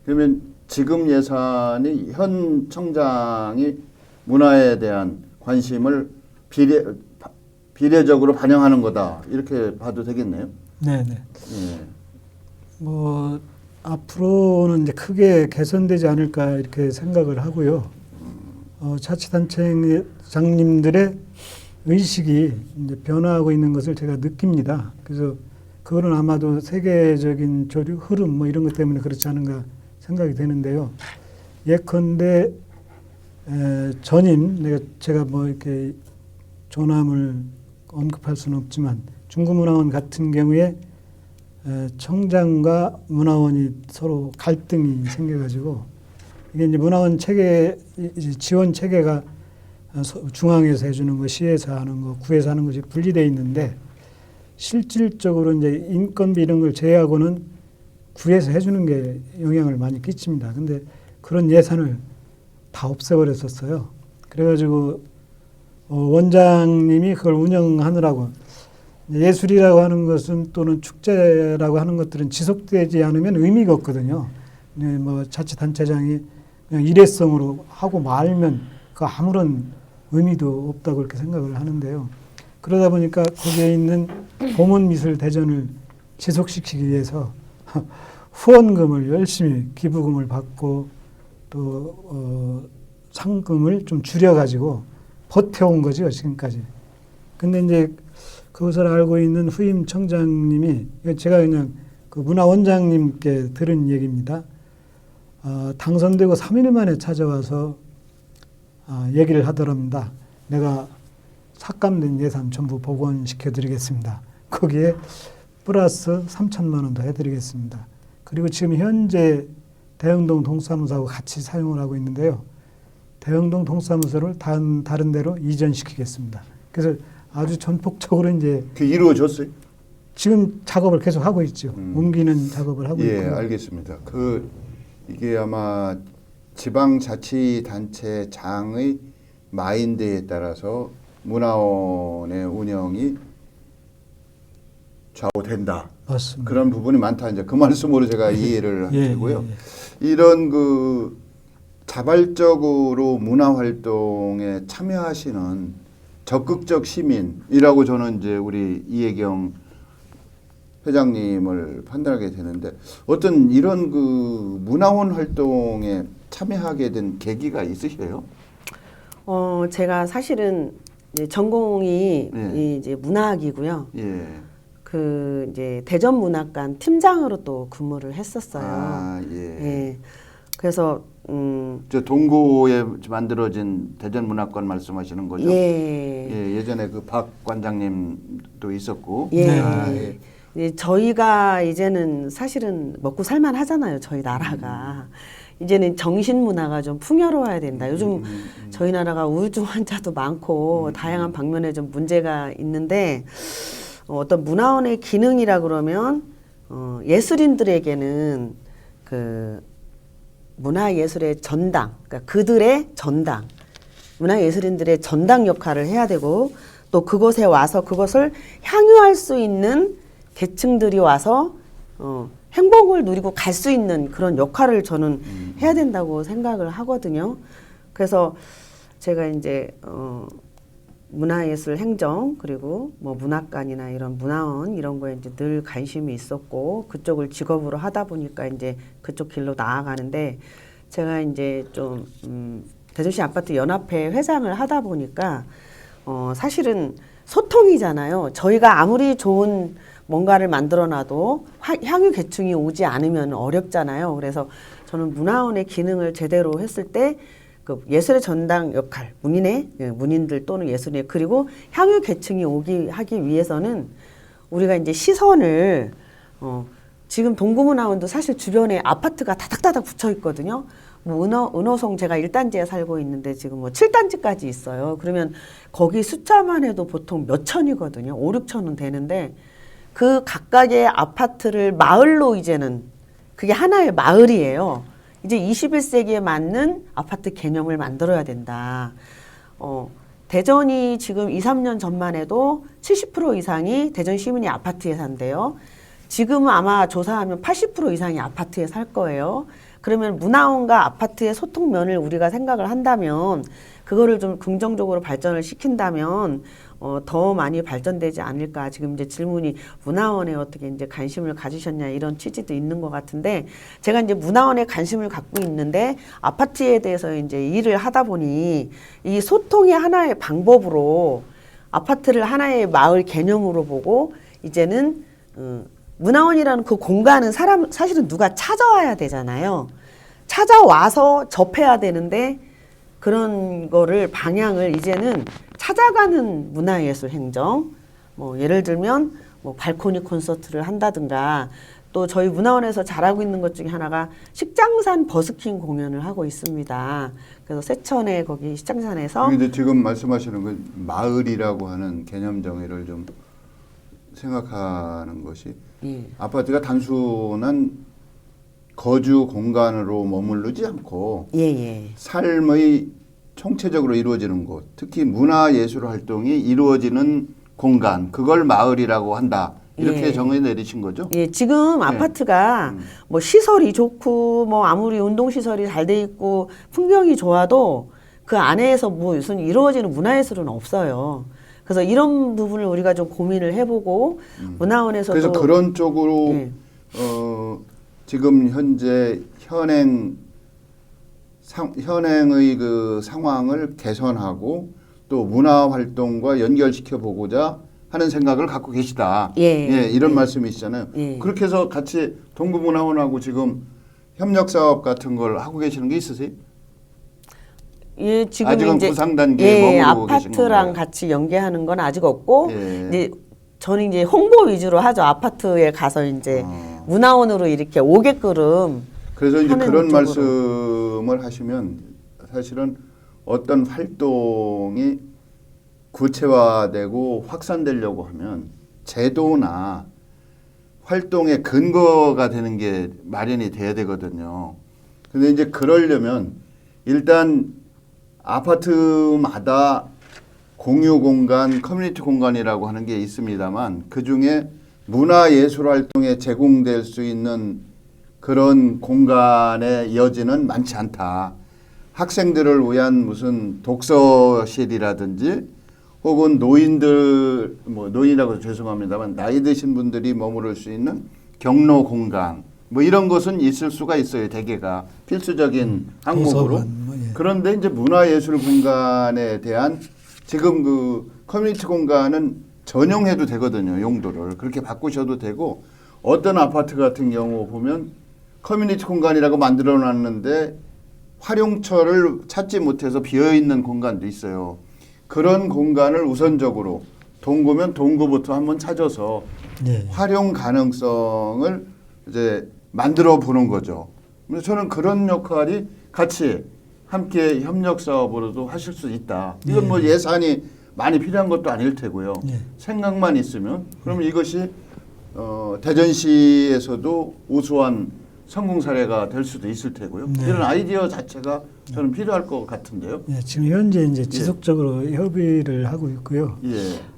그러면 지금 예산이 현 청장이 문화에 대한 관심을 비례적으로 반영하는 거다 이렇게 봐도 되겠네요. 뭐 앞으로는 이제 크게 개선되지 않을까 이렇게 생각을 하고요. 자치단체장님들의 의식이 이제 변화하고 있는 것을 제가 느낍니다. 그래서 그거는 아마도 세계적인 조류 흐름 뭐 이런 것 때문에 그렇지 않은가 생각이 되는데요. 예컨대 전임 제가 뭐 이렇게 조남을 언급할 수는 없지만 중구문화원 같은 경우에 청장과 문화원이 서로 갈등이 생겨가지고 이게 이제 문화원 체계 이제 지원 체계가 중앙에서 해주는 거, 시에서 하는 거, 구에서 하는 것이 분리되어 있는데 실질적으로 이제 인건비 이런 걸 제외하고는 구에서 해주는 게 영향을 많이 끼칩니다. 근데 그런 예산을 다 없애버렸었어요. 그래가지고 원장님이 그걸 운영하느라고 예술이라고 하는 것은 또는 축제라고 하는 것들은 지속되지 않으면 의미가 없거든요. 네, 뭐 자치단체장이 그냥 일회성으로 하고 말면 그 아무런 의미도 없다고 그렇게 생각을 하는데요. 그러다 보니까 거기에 있는 보문미술대전을 지속시키기 위해서 후원금을 열심히 기부금을 받고 또 상금을 좀 줄여가지고 버텨온 거죠, 지금까지. 근데 이제 그것을 알고 있는 후임 청장님이, 제가 그냥 그 문화원장님께 들은 얘기입니다. 당선되고 3일 만에 찾아와서 얘기를 하더랍니다. 내가 삭감된 예산 전부 복원시켜 드리겠습니다. 거기에 플러스 3천만 원 더 해드리겠습니다. 그리고 지금 현재 대흥동 동사무소하고 같이 사용을 하고 있는데요. 대흥동 동사무소를 다른 데로 이전시키겠습니다. 그래서 아주 전폭적으로 이제 그 이루어졌어요? 지금 작업을 계속 하고 있죠. 옮기는 작업을 하고 예, 있고요. 알겠습니다. 이게 아마 지방자치단체장의 마인드에 따라서 문화원의 운영이 좌우된다. 맞습니다. 그런 부분이 많다. 이제 그 말씀으로 제가 이해를 하고요. 예. 이런 자발적으로 문화 활동에 참여하시는 적극적 시민이라고 저는 이제 우리 이혜경 회장님을 판단하게 되는데 어떤 이런 문화원 활동에 참여하게 된 계기가 있으세요? 제가 사실은 이제 전공이 이제 문화학이고요. 예. 이제 대전문학관 팀장으로 또 근무를 했었어요. 아, 예. 예. 그래서 저 동구에 만들어진 대전문학관 말씀하시는 거죠? 예. 예, 예전에 박 관장님도 있었고. 예. 아, 예. 예, 저희가 이제는 사실은 먹고 살만 하잖아요. 저희 나라가. 이제는 정신문화가 좀 풍요로워야 된다. 요즘 저희 나라가 우울증 환자도 많고 다양한 방면에 좀 문제가 있는데 어떤 문화원의 기능이라 그러면 예술인들에게는 문화예술의 전당, 그러니까 그들의 전당, 문화예술인들의 전당 역할을 해야 되고 또 그곳에 와서 그것을 향유할 수 있는 계층들이 와서 행복을 누리고 갈 수 있는 그런 역할을 저는 해야 된다고 생각을 하거든요. 그래서 제가 이제 문화예술 행정 그리고 뭐 문학관이나 이런 문화원 이런 거에 이제 늘 관심이 있었고 그쪽을 직업으로 하다 보니까 이제 그쪽 길로 나아가는데 제가 이제 좀 대전시 아파트 연합회 회장을 하다 보니까 사실은 소통이잖아요. 저희가 아무리 좋은 뭔가를 만들어놔도 향유 계층이 오지 않으면 어렵잖아요. 그래서 저는 문화원의 기능을 제대로 했을 때 예술의 전당 역할, 문인들 또는 예술인 그리고 향유 계층이 하기 위해서는 우리가 이제 시선을 지금 동구문화원도 사실 주변에 아파트가 다닥다닥 붙여 있거든요. 뭐 은호송 제가 1단지에 살고 있는데 지금 뭐 7단지까지 있어요. 그러면 거기 숫자만 해도 보통 몇 천이거든요. 5, 6천은 되는데 그 각각의 아파트를 마을로 이제는 그게 하나의 마을이에요. 이제 21세기에 맞는 아파트 개념을 만들어야 된다. 대전이 지금 2, 3년 전만 해도 70% 이상이 대전 시민이 아파트에 산대요. 지금은 아마 조사하면 80% 이상이 아파트에 살 거예요. 그러면 문화원과 아파트의 소통면을 우리가 생각을 한다면 그거를 좀 긍정적으로 발전을 시킨다면 더 많이 발전되지 않을까. 지금 이제 질문이 문화원에 어떻게 이제 관심을 가지셨냐 이런 취지도 있는 것 같은데 제가 이제 문화원에 관심을 갖고 있는데 아파트에 대해서 이제 일을 하다 보니 이 소통의 하나의 방법으로 아파트를 하나의 마을 개념으로 보고 이제는 문화원이라는 그 공간은 사실은 누가 찾아와야 되잖아요. 찾아와서 접해야 되는데 그런 거를 방향을 이제는 찾아가는 문화예술 행정, 뭐 예를 들면 뭐 발코니 콘서트를 한다든가, 또 저희 문화원에서 잘하고 있는 것 중에 하나가 식장산 버스킹 공연을 하고 있습니다. 그래서 세천에 거기 식장산에서 근데 지금 말씀하시는 건 마을이라고 하는 개념 정의를 좀 생각하는 것이 예. 아파트가 단순한 거주 공간으로 머무르지 않고 예. 삶의 총체적으로 이루어지는 곳, 특히 문화예술 활동이 이루어지는 공간, 그걸 마을이라고 한다. 이렇게 예. 정의 내리신 거죠? 예, 지금 아파트가 뭐 시설이 좋고 뭐 아무리 운동시설이 잘 돼 있고 풍경이 좋아도 그 안에서 무슨 이루어지는 문화예술은 없어요. 그래서 이런 부분을 우리가 좀 고민을 해보고 문화원에서도 그래서 그런 쪽으로 예. 지금 현재 현행의 그 상황을 개선하고 또 문화 활동과 연결시켜 보고자 하는 생각을 갖고 계시다. 예. 이런 말씀이시잖아요. 예. 그렇게 해서 같이 동구문화원하고 지금 협력 사업 같은 걸 하고 계시는 게 있으세요? 예, 지금 아직은 이제 구상 단계에 예, 머무르고 계신 아파트랑 건가요? 같이 연계하는 건 아직 없고 예. 이제 저는 이제 홍보 위주로 하죠. 아파트에 가서 이제 문화원으로 이렇게 오게끔 그래서 이제 하는 그런 쪽으로. 말씀을 하시면 사실은 어떤 활동이 구체화되고 확산되려고 하면 제도나 활동의 근거가 되는 게 마련이 돼야 되거든요. 근데 이제 그러려면 일단 아파트마다 공유 공간, 커뮤니티 공간이라고 하는 게 있습니다만 그중에 문화예술 활동에 제공될 수 있는 그런 공간의 여지는 많지 않다. 학생들을 위한 무슨 독서실이라든지 혹은 노인들, 뭐 노인이라고 죄송합니다만 나이 드신 분들이 머무를 수 있는 경로 공간 뭐 이런 것은 있을 수가 있어요. 대개가 필수적인 항목으로. 도서관, 뭐, 예. 그런데 이제 문화예술 공간에 대한 지금 그 커뮤니티 공간은 전용해도 되거든요. 용도를. 그렇게 바꾸셔도 되고 어떤 아파트 같은 경우 보면 커뮤니티 공간이라고 만들어 놨는데 활용처를 찾지 못해서 비어있는 공간도 있어요. 그런 공간을 우선적으로 동구면 동구부터 한번 찾아서 예. 활용 가능성을 이제 만들어 보는 거죠. 그래서 저는 그런 역할이 같이 함께 협력 사업으로도 하실 수 있다. 이건 뭐 예산이 많이 필요한 것도 아닐 테고요. 예. 생각만 있으면 그러면 이것이 대전시에서도 우수한 성공 사례가 될 수도 있을 테고요. 네. 이런 아이디어 자체가 저는 필요할 것 같은데요. 예, 지금 현재 이제 지속적으로 협의를 하고 있고요. 예.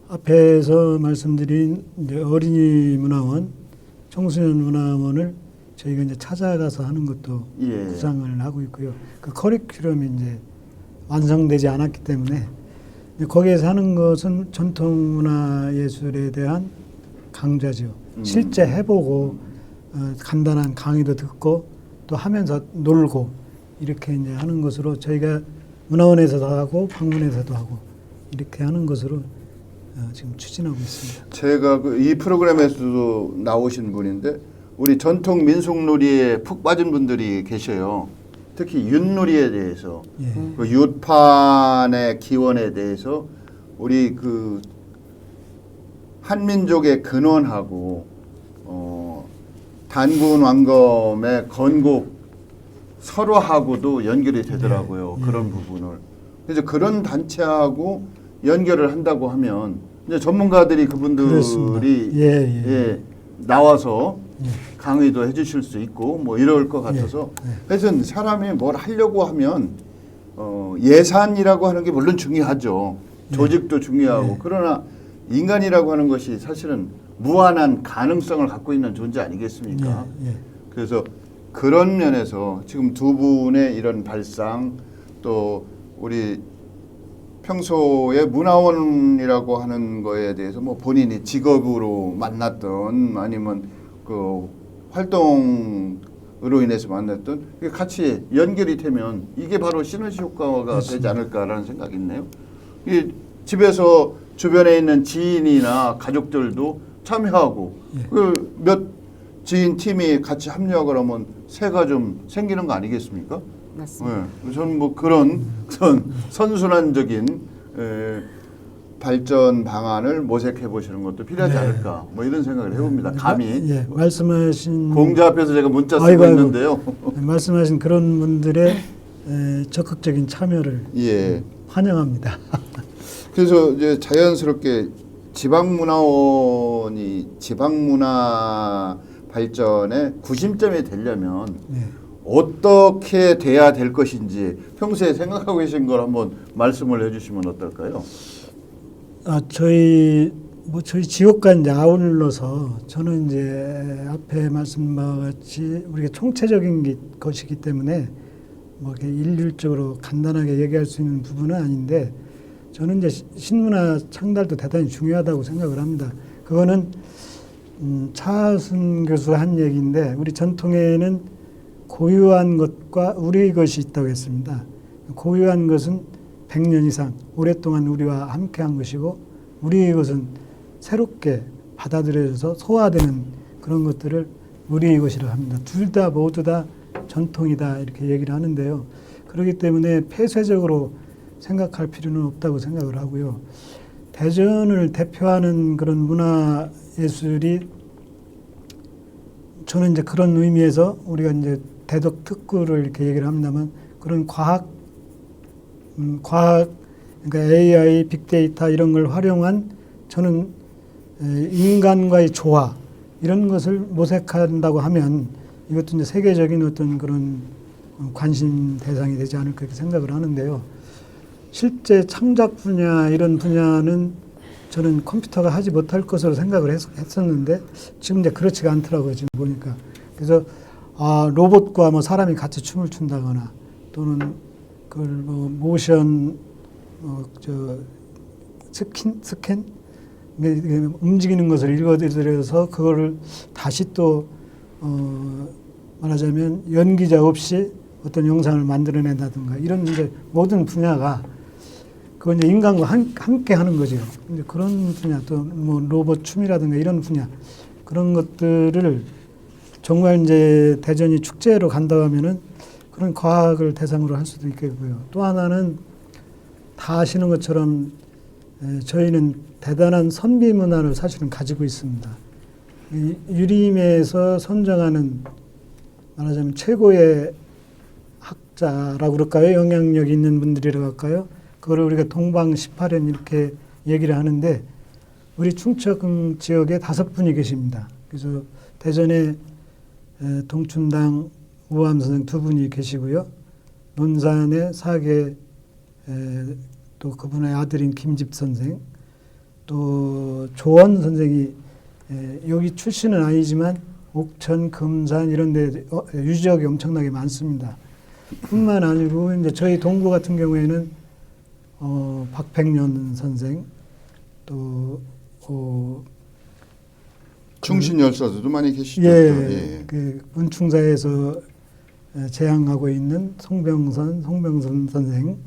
앞에서 말씀드린 이제 어린이 문화원, 청소년 문화원을 저희가 이제 찾아가서 하는 것도 예. 구상을 하고 있고요. 그 커리큘럼이 이제 완성되지 않았기 때문에 이제 거기에서 하는 것은 전통 문화 예술에 대한 강좌죠. 실제 해보고 간단한 강의도 듣고 또 하면서 놀고 이렇게 이제 하는 것으로 저희가 문화원에서도 하고 방문에서도 하고 이렇게 하는 것으로 지금 추진하고 있습니다. 제가 이 프로그램에서도 나오신 분인데 우리 전통 민속놀이에 푹 빠진 분들이 계셔요. 특히 윷놀이에 대해서 예. 그 윷판의 기원에 대해서 우리 그 한민족의 근원하고 단군 왕검의 건국 설화하고도 연결이 되더라고요. 그런 부분을. 그래서 그런 단체하고 연결을 한다고 하면 이제 전문가들이 그분들이 그렇습니다. 예. 나와서 강의도 해주실 수 있고 뭐 이럴 것 같아서 그래서 사람이 뭘 하려고 하면 예산이라고 하는 게 물론 중요하죠. 조직도 중요하고 그러나 인간이라고 하는 것이 사실은 무한한 가능성을 갖고 있는 존재 아니겠습니까? 그래서 그런 면에서 지금 두 분의 이런 발상 또 우리 평소에 문화원이라고 하는 거에 대해서 뭐 본인이 직업으로 만났던 아니면 그 활동으로 인해서 만났던 같이 연결이 되면 이게 바로 시너지 효과가 되지 않을까라는 생각이 있네요. 이 집에서 주변에 있는 지인이나 가족들도 참여하고 예. 그 몇 지인 팀이 같이 합력을 하면 새가 좀 생기는 거 아니겠습니까? 맞습니다. 네. 저는 뭐 그런 선순환적인 발전 방안을 모색해 보시는 것도 필요하지 네. 않을까 뭐 이런 생각을 해봅니다. 감히 예, 말씀하신 공자 앞에서 제가 문자 쓰고 아이고, 아이고. 있는데요. 말씀하신 그런 분들의 적극적인 참여를 예. 환영합니다. 그래서 이제 자연스럽게 지방문화원이 지방문화 발전의 구심점이 되려면 네. 어떻게 돼야 될 것인지 평소에 생각하고 계신 걸 한번 말씀을 해주시면 어떨까요? 저희 지역과 이제 아울러서 저는 이제 앞에 말씀한 바와 같이 우리가 총체적인 것이기 때문에 뭐 이렇게 일률적으로 간단하게 얘기할 수 있는 부분은 아닌데 저는 이제 신문화 창달도 대단히 중요하다고 생각을 합니다. 그거는 차순 교수가 한 얘기인데 우리 전통에는 고유한 것과 우리 것이 있다고 했습니다. 고유한 것은 100년 이상 오랫동안 우리와 함께한 것이고 우리 것은 새롭게 받아들여져서 소화되는 그런 것들을 우리의 것이라고 합니다. 둘 다 모두 다 전통이다 이렇게 얘기를 하는데요. 그렇기 때문에 폐쇄적으로 생각할 필요는 없다고 생각을 하고요. 대전을 대표하는 그런 문화 예술이 저는 이제 그런 의미에서 우리가 이제 대덕 특구를 이렇게 얘기를 합니다만 그런 과학 그러니까 AI, 빅데이터 이런 걸 활용한 저는 인간과의 조화 이런 것을 모색한다고 하면 이것도 이제 세계적인 어떤 그런 관심 대상이 되지 않을까 그렇게 생각을 하는데요. 실제 창작 분야 이런 분야는 저는 컴퓨터가 하지 못할 것으로 생각을 했었는데 지금 이제 그렇지가 않더라고요. 지금 보니까. 그래서 로봇과 뭐 사람이 같이 춤을 춘다거나 또는 그걸 뭐 모션 스캔 움직이는 것을 읽어드려서 그거를 다시 또 말하자면 연기자 없이 어떤 영상을 만들어낸다든가 이런 이제 모든 분야가 그건 이제 인간과 함께 하는 거죠. 이제 그런 분야 또 뭐 로봇 춤이라든가 이런 분야 그런 것들을 정말 이제 대전이 축제로 간다고 하면은 그런 과학을 대상으로 할 수도 있겠고요. 또 하나는 다 아시는 것처럼 저희는 대단한 선비 문화를 사실은 가지고 있습니다. 유림에서 선정하는 말하자면 최고의 학자라고 그럴까요? 영향력 있는 분들이라고 할까요? 그거를 우리가 동방 18연 이렇게 얘기를 하는데 우리 충청 지역에 5분이 계십니다. 그래서 대전에 동춘당 우암 선생 2분이 계시고요. 논산에 사계 또 그분의 아들인 김집 선생 또 조원 선생이 여기 출신은 아니지만 옥천, 금산 이런 데 유적이 엄청나게 많습니다. 뿐만 아니고 이제 저희 동구 같은 경우에는 박백년 선생 또 충신 열사들도 많이 계시죠. 예. 그 문충사에서 재향하고 있는 송병선 선생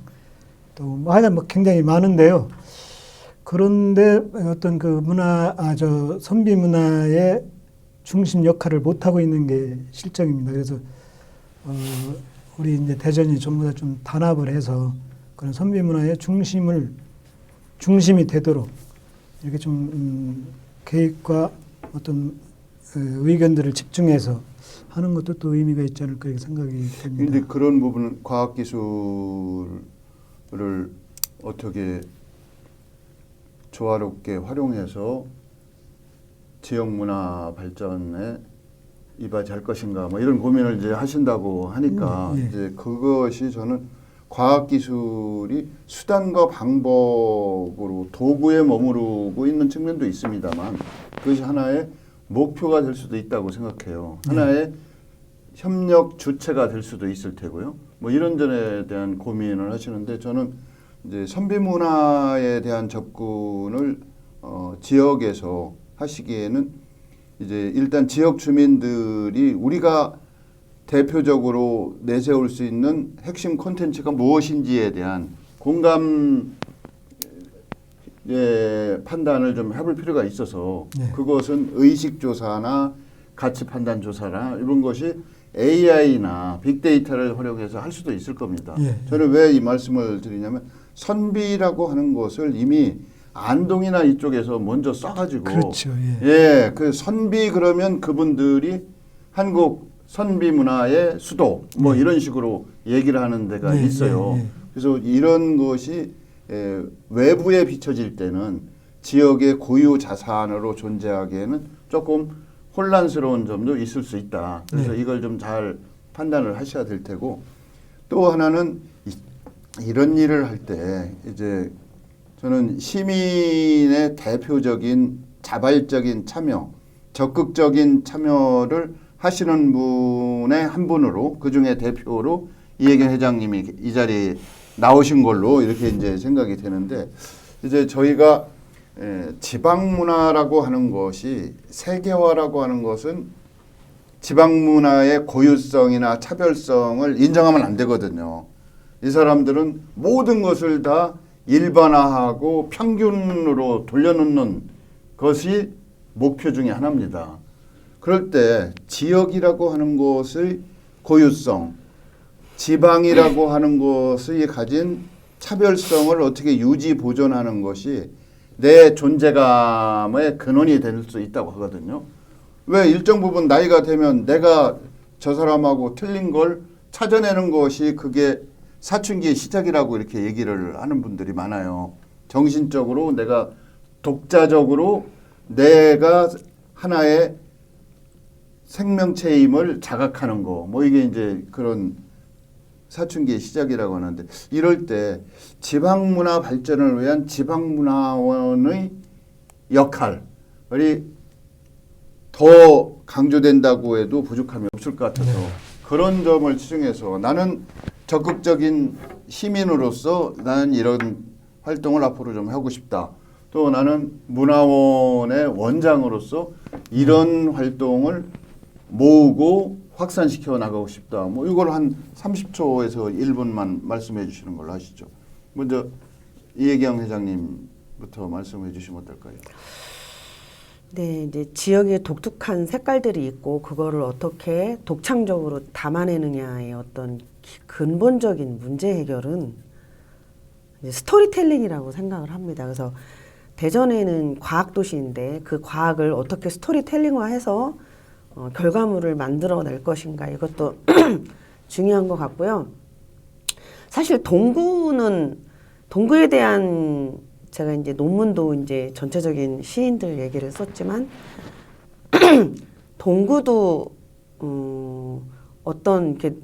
또 하여간 뭐 굉장히 많은데요. 그런데 어떤 그 선비 문화의 중심 역할을 못 하고 있는 게 실정입니다. 그래서 우리 이제 대전이 전부 다 좀 단합을 해서 그런 선비 문화의 중심이 되도록 이렇게 좀 계획과 어떤 의견들을 집중해서 하는 것도 또 의미가 있지 않을까 이렇게 생각이 됩니다. 그런데 그런 부분은 과학기술을 어떻게 조화롭게 활용해서 지역 문화 발전에 이바지할 것인가 뭐 이런 고민을 이제 하신다고 하니까 예. 이제 그것이 저는 과학기술이 수단과 방법으로 도구에 머무르고 있는 측면도 있습니다만 그것이 하나의 목표가 될 수도 있다고 생각해요. 하나의 협력 주체가 될 수도 있을 테고요. 뭐 이런 점에 대한 고민을 하시는데 저는 이제 선비 문화에 대한 접근을 지역에서 하시기에는 이제 일단 지역 주민들이 우리가 대표적으로 내세울 수 있는 핵심 콘텐츠가 무엇인지에 대한 공감을 판단을 좀 해볼 필요가 있어서 네. 그것은 의식 조사나 가치 판단 조사나 이런 것이 AI나 빅데이터를 활용해서 할 수도 있을 겁니다. 예. 저는 왜 이 말씀을 드리냐면 선비라고 하는 것을 이미 안동이나 이쪽에서 먼저 써가지고 그렇죠. 예. 예, 그 선비 그러면 그분들이 한국 선비 문화의 수도 뭐 이런 식으로 얘기를 하는 데가 네, 있어요. 네, 네. 그래서 이런 것이 외부에 비춰질 때는 지역의 고유 자산으로 존재하기에는 조금 혼란스러운 점도 있을 수 있다. 그래서 네. 이걸 좀 잘 판단을 하셔야 될 테고 또 하나는 이런 일을 할 때 이제 저는 시민의 대표적인 자발적인 참여, 적극적인 참여를 하시는 분의 한 분으로 그 중에 대표로 이혜경 회장님이 이 자리에 나오신 걸로 이렇게 이제 생각이 되는데 이제 저희가 지방 문화라고 하는 것이 세계화라고 하는 것은 지방 문화의 고유성이나 차별성을 인정하면 안 되거든요. 이 사람들은 모든 것을 다 일반화하고 평균으로 돌려놓는 것이 목표 중에 하나입니다. 그럴 때 지역이라고 하는 것의 고유성, 지방이라고 하는 것이 가진 차별성을 어떻게 유지 보존하는 것이 내 존재감의 근원이 될 수 있다고 하거든요. 왜 일정 부분 나이가 되면 내가 저 사람하고 틀린 걸 찾아내는 것이 그게 사춘기의 시작이라고 이렇게 얘기를 하는 분들이 많아요. 정신적으로 내가 독자적으로 내가 하나의 생명체임을 자각하는 거, 뭐 이게 이제 그런 사춘기의 시작이라고 하는데 이럴 때 지방문화 발전을 위한 지방문화원의 역할이 더 강조된다고 해도 부족함이 없을 것 같아서 그런 점을 치중해서 나는 적극적인 시민으로서 나는 이런 활동을 앞으로 좀 하고 싶다. 또 나는 문화원의 원장으로서 이런 활동을 모으고 확산시켜 나가고 싶다. 뭐 이걸 한 30초에서 1분만 말씀해 주시는 걸로 하시죠. 먼저 이혜경 회장님부터 말씀해 주시면 어떨까요? 네, 이제 지역의 독특한 색깔들이 있고 그거를 어떻게 독창적으로 담아내느냐의 어떤 근본적인 문제 해결은 이제 스토리텔링이라고 생각을 합니다. 그래서 대전에는 과학 도시인데 그 과학을 어떻게 스토리텔링화해서 결과물을 만들어낼 것인가 이것도 중요한 것 같고요. 사실 동구에 대한 제가 이제 논문도 이제 전체적인 시인들 얘기를 썼지만 동구도 어떤 이렇게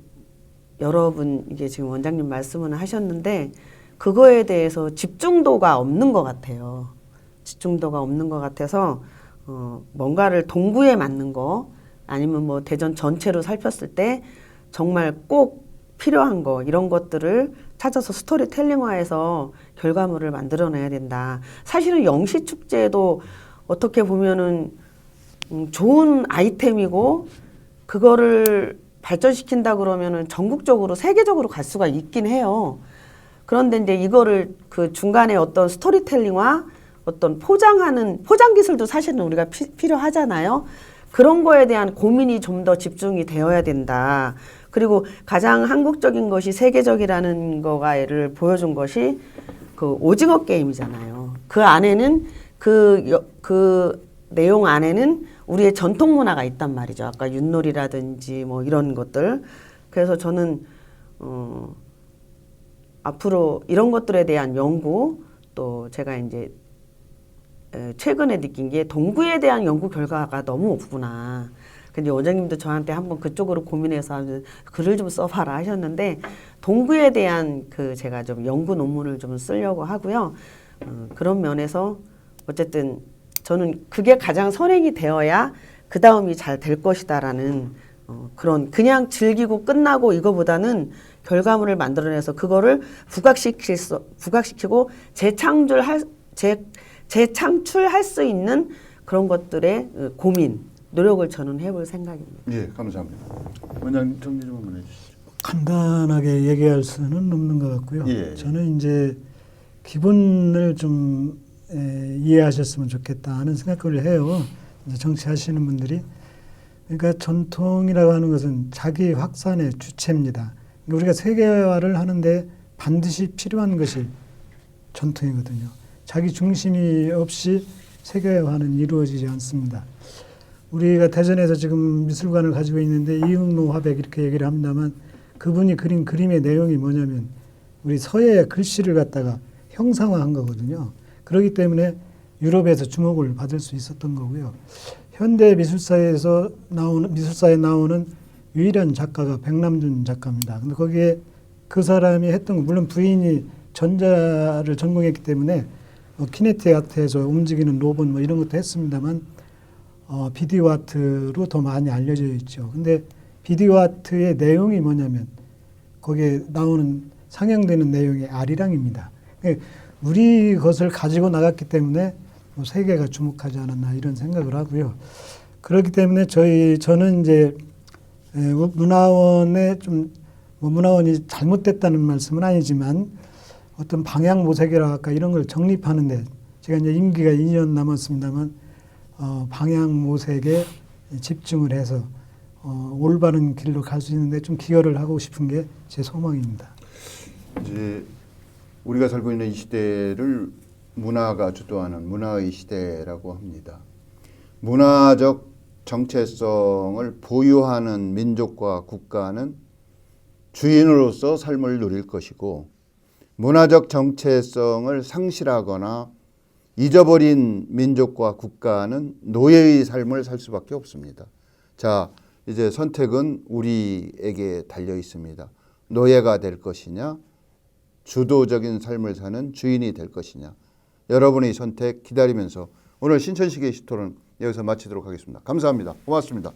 여러분 이게 지금 원장님 말씀을 하셨는데 그거에 대해서 집중도가 없는 것 같아요. 집중도가 없는 것 같아서 뭔가를 동구에 맞는 거 아니면 뭐 대전 전체로 살폈을 때 정말 꼭 필요한 거 이런 것들을 찾아서 스토리텔링화해서 결과물을 만들어내야 된다. 사실은 영시축제도 어떻게 보면은 좋은 아이템이고 그거를 발전시킨다 그러면은 전국적으로 세계적으로 갈 수가 있긴 해요. 그런데 이제 이거를 그 중간에 어떤 스토리텔링화 어떤 포장 기술도 사실은 우리가 필요하잖아요. 그런 거에 대한 고민이 좀 더 집중이 되어야 된다. 그리고 가장 한국적인 것이 세계적이라는 거가를 보여준 것이 그 오징어 게임이잖아요. 그 안에는 그 내용 안에는 우리의 전통 문화가 있단 말이죠. 아까 윷놀이라든지 뭐 이런 것들. 그래서 저는 앞으로 이런 것들에 대한 연구 또 제가 이제 최근에 느낀 게 동구에 대한 연구 결과가 너무 없구나. 근데 원장님도 저한테 한번 그쪽으로 고민해서 글을 좀 써봐라 하셨는데 동구에 대한 그 제가 좀 연구 논문을 좀 쓰려고 하고요. 그런 면에서 어쨌든 저는 그게 가장 선행이 되어야 그 다음이 잘 될 것이다라는 그런 그냥 즐기고 끝나고 이거보다는 결과물을 만들어내서 그거를 부각시키고 재창출할 수 있는 그런 것들의 고민, 노력을 저는 해볼 생각입니다. 예, 감사합니다. 원장님 정리 좀 한번 해주시죠. 간단하게 얘기할 수는 없는 것 같고요. 예. 저는 이제 기본을 좀 이해하셨으면 좋겠다 하는 생각을 해요. 이제 정치하시는 분들이. 그러니까 전통이라고 하는 것은 자기 확산의 주체입니다. 그러니까 우리가 세계화를 하는데 반드시 필요한 것이 전통이거든요. 자기 중심이 없이 세계화는 이루어지지 않습니다. 우리가 대전에서 지금 미술관을 가지고 있는데 이응노 화백 이렇게 얘기를 합니다만 그분이 그린 그림의 내용이 뭐냐면 우리 서예의 글씨를 갖다가 형상화한 거거든요. 그렇기 때문에 유럽에서 주목을 받을 수 있었던 거고요. 현대 미술사에 나오는 유일한 작가가 백남준 작가입니다. 근데 거기에 그 사람이 했던 거, 물론 부인이 전자를 전공했기 때문에 키네틱 아트에서 움직이는 로봇 뭐 이런 것도 했습니다만 비디오 아트로 더 많이 알려져 있죠. 근데 비디오 아트의 내용이 뭐냐면 거기에 나오는 상영되는 내용이 아리랑입니다. 우리 것을 가지고 나갔기 때문에 세계가 주목하지 않았나 이런 생각을 하고요. 그렇기 때문에 저는 이제 문화원에 문화원이 잘못됐다는 말씀은 아니지만 어떤 방향 모색이라 할까 이런 걸 정립하는데 제가 이제 임기가 2년 남았습니다만 방향 모색에 집중을 해서 올바른 길로 갈 수 있는데 좀 기여를 하고 싶은 게 제 소망입니다. 이제 우리가 살고 있는 이 시대를 문화가 주도하는 문화의 시대라고 합니다. 문화적 정체성을 보유하는 민족과 국가는 주인으로서 삶을 누릴 것이고 문화적 정체성을 상실하거나 잊어버린 민족과 국가는 노예의 삶을 살 수밖에 없습니다. 자, 이제 선택은 우리에게 달려 있습니다. 노예가 될 것이냐, 주도적인 삶을 사는 주인이 될 것이냐. 여러분의 선택 기다리면서 오늘 신천시계 시토론 여기서 마치도록 하겠습니다. 감사합니다. 고맙습니다.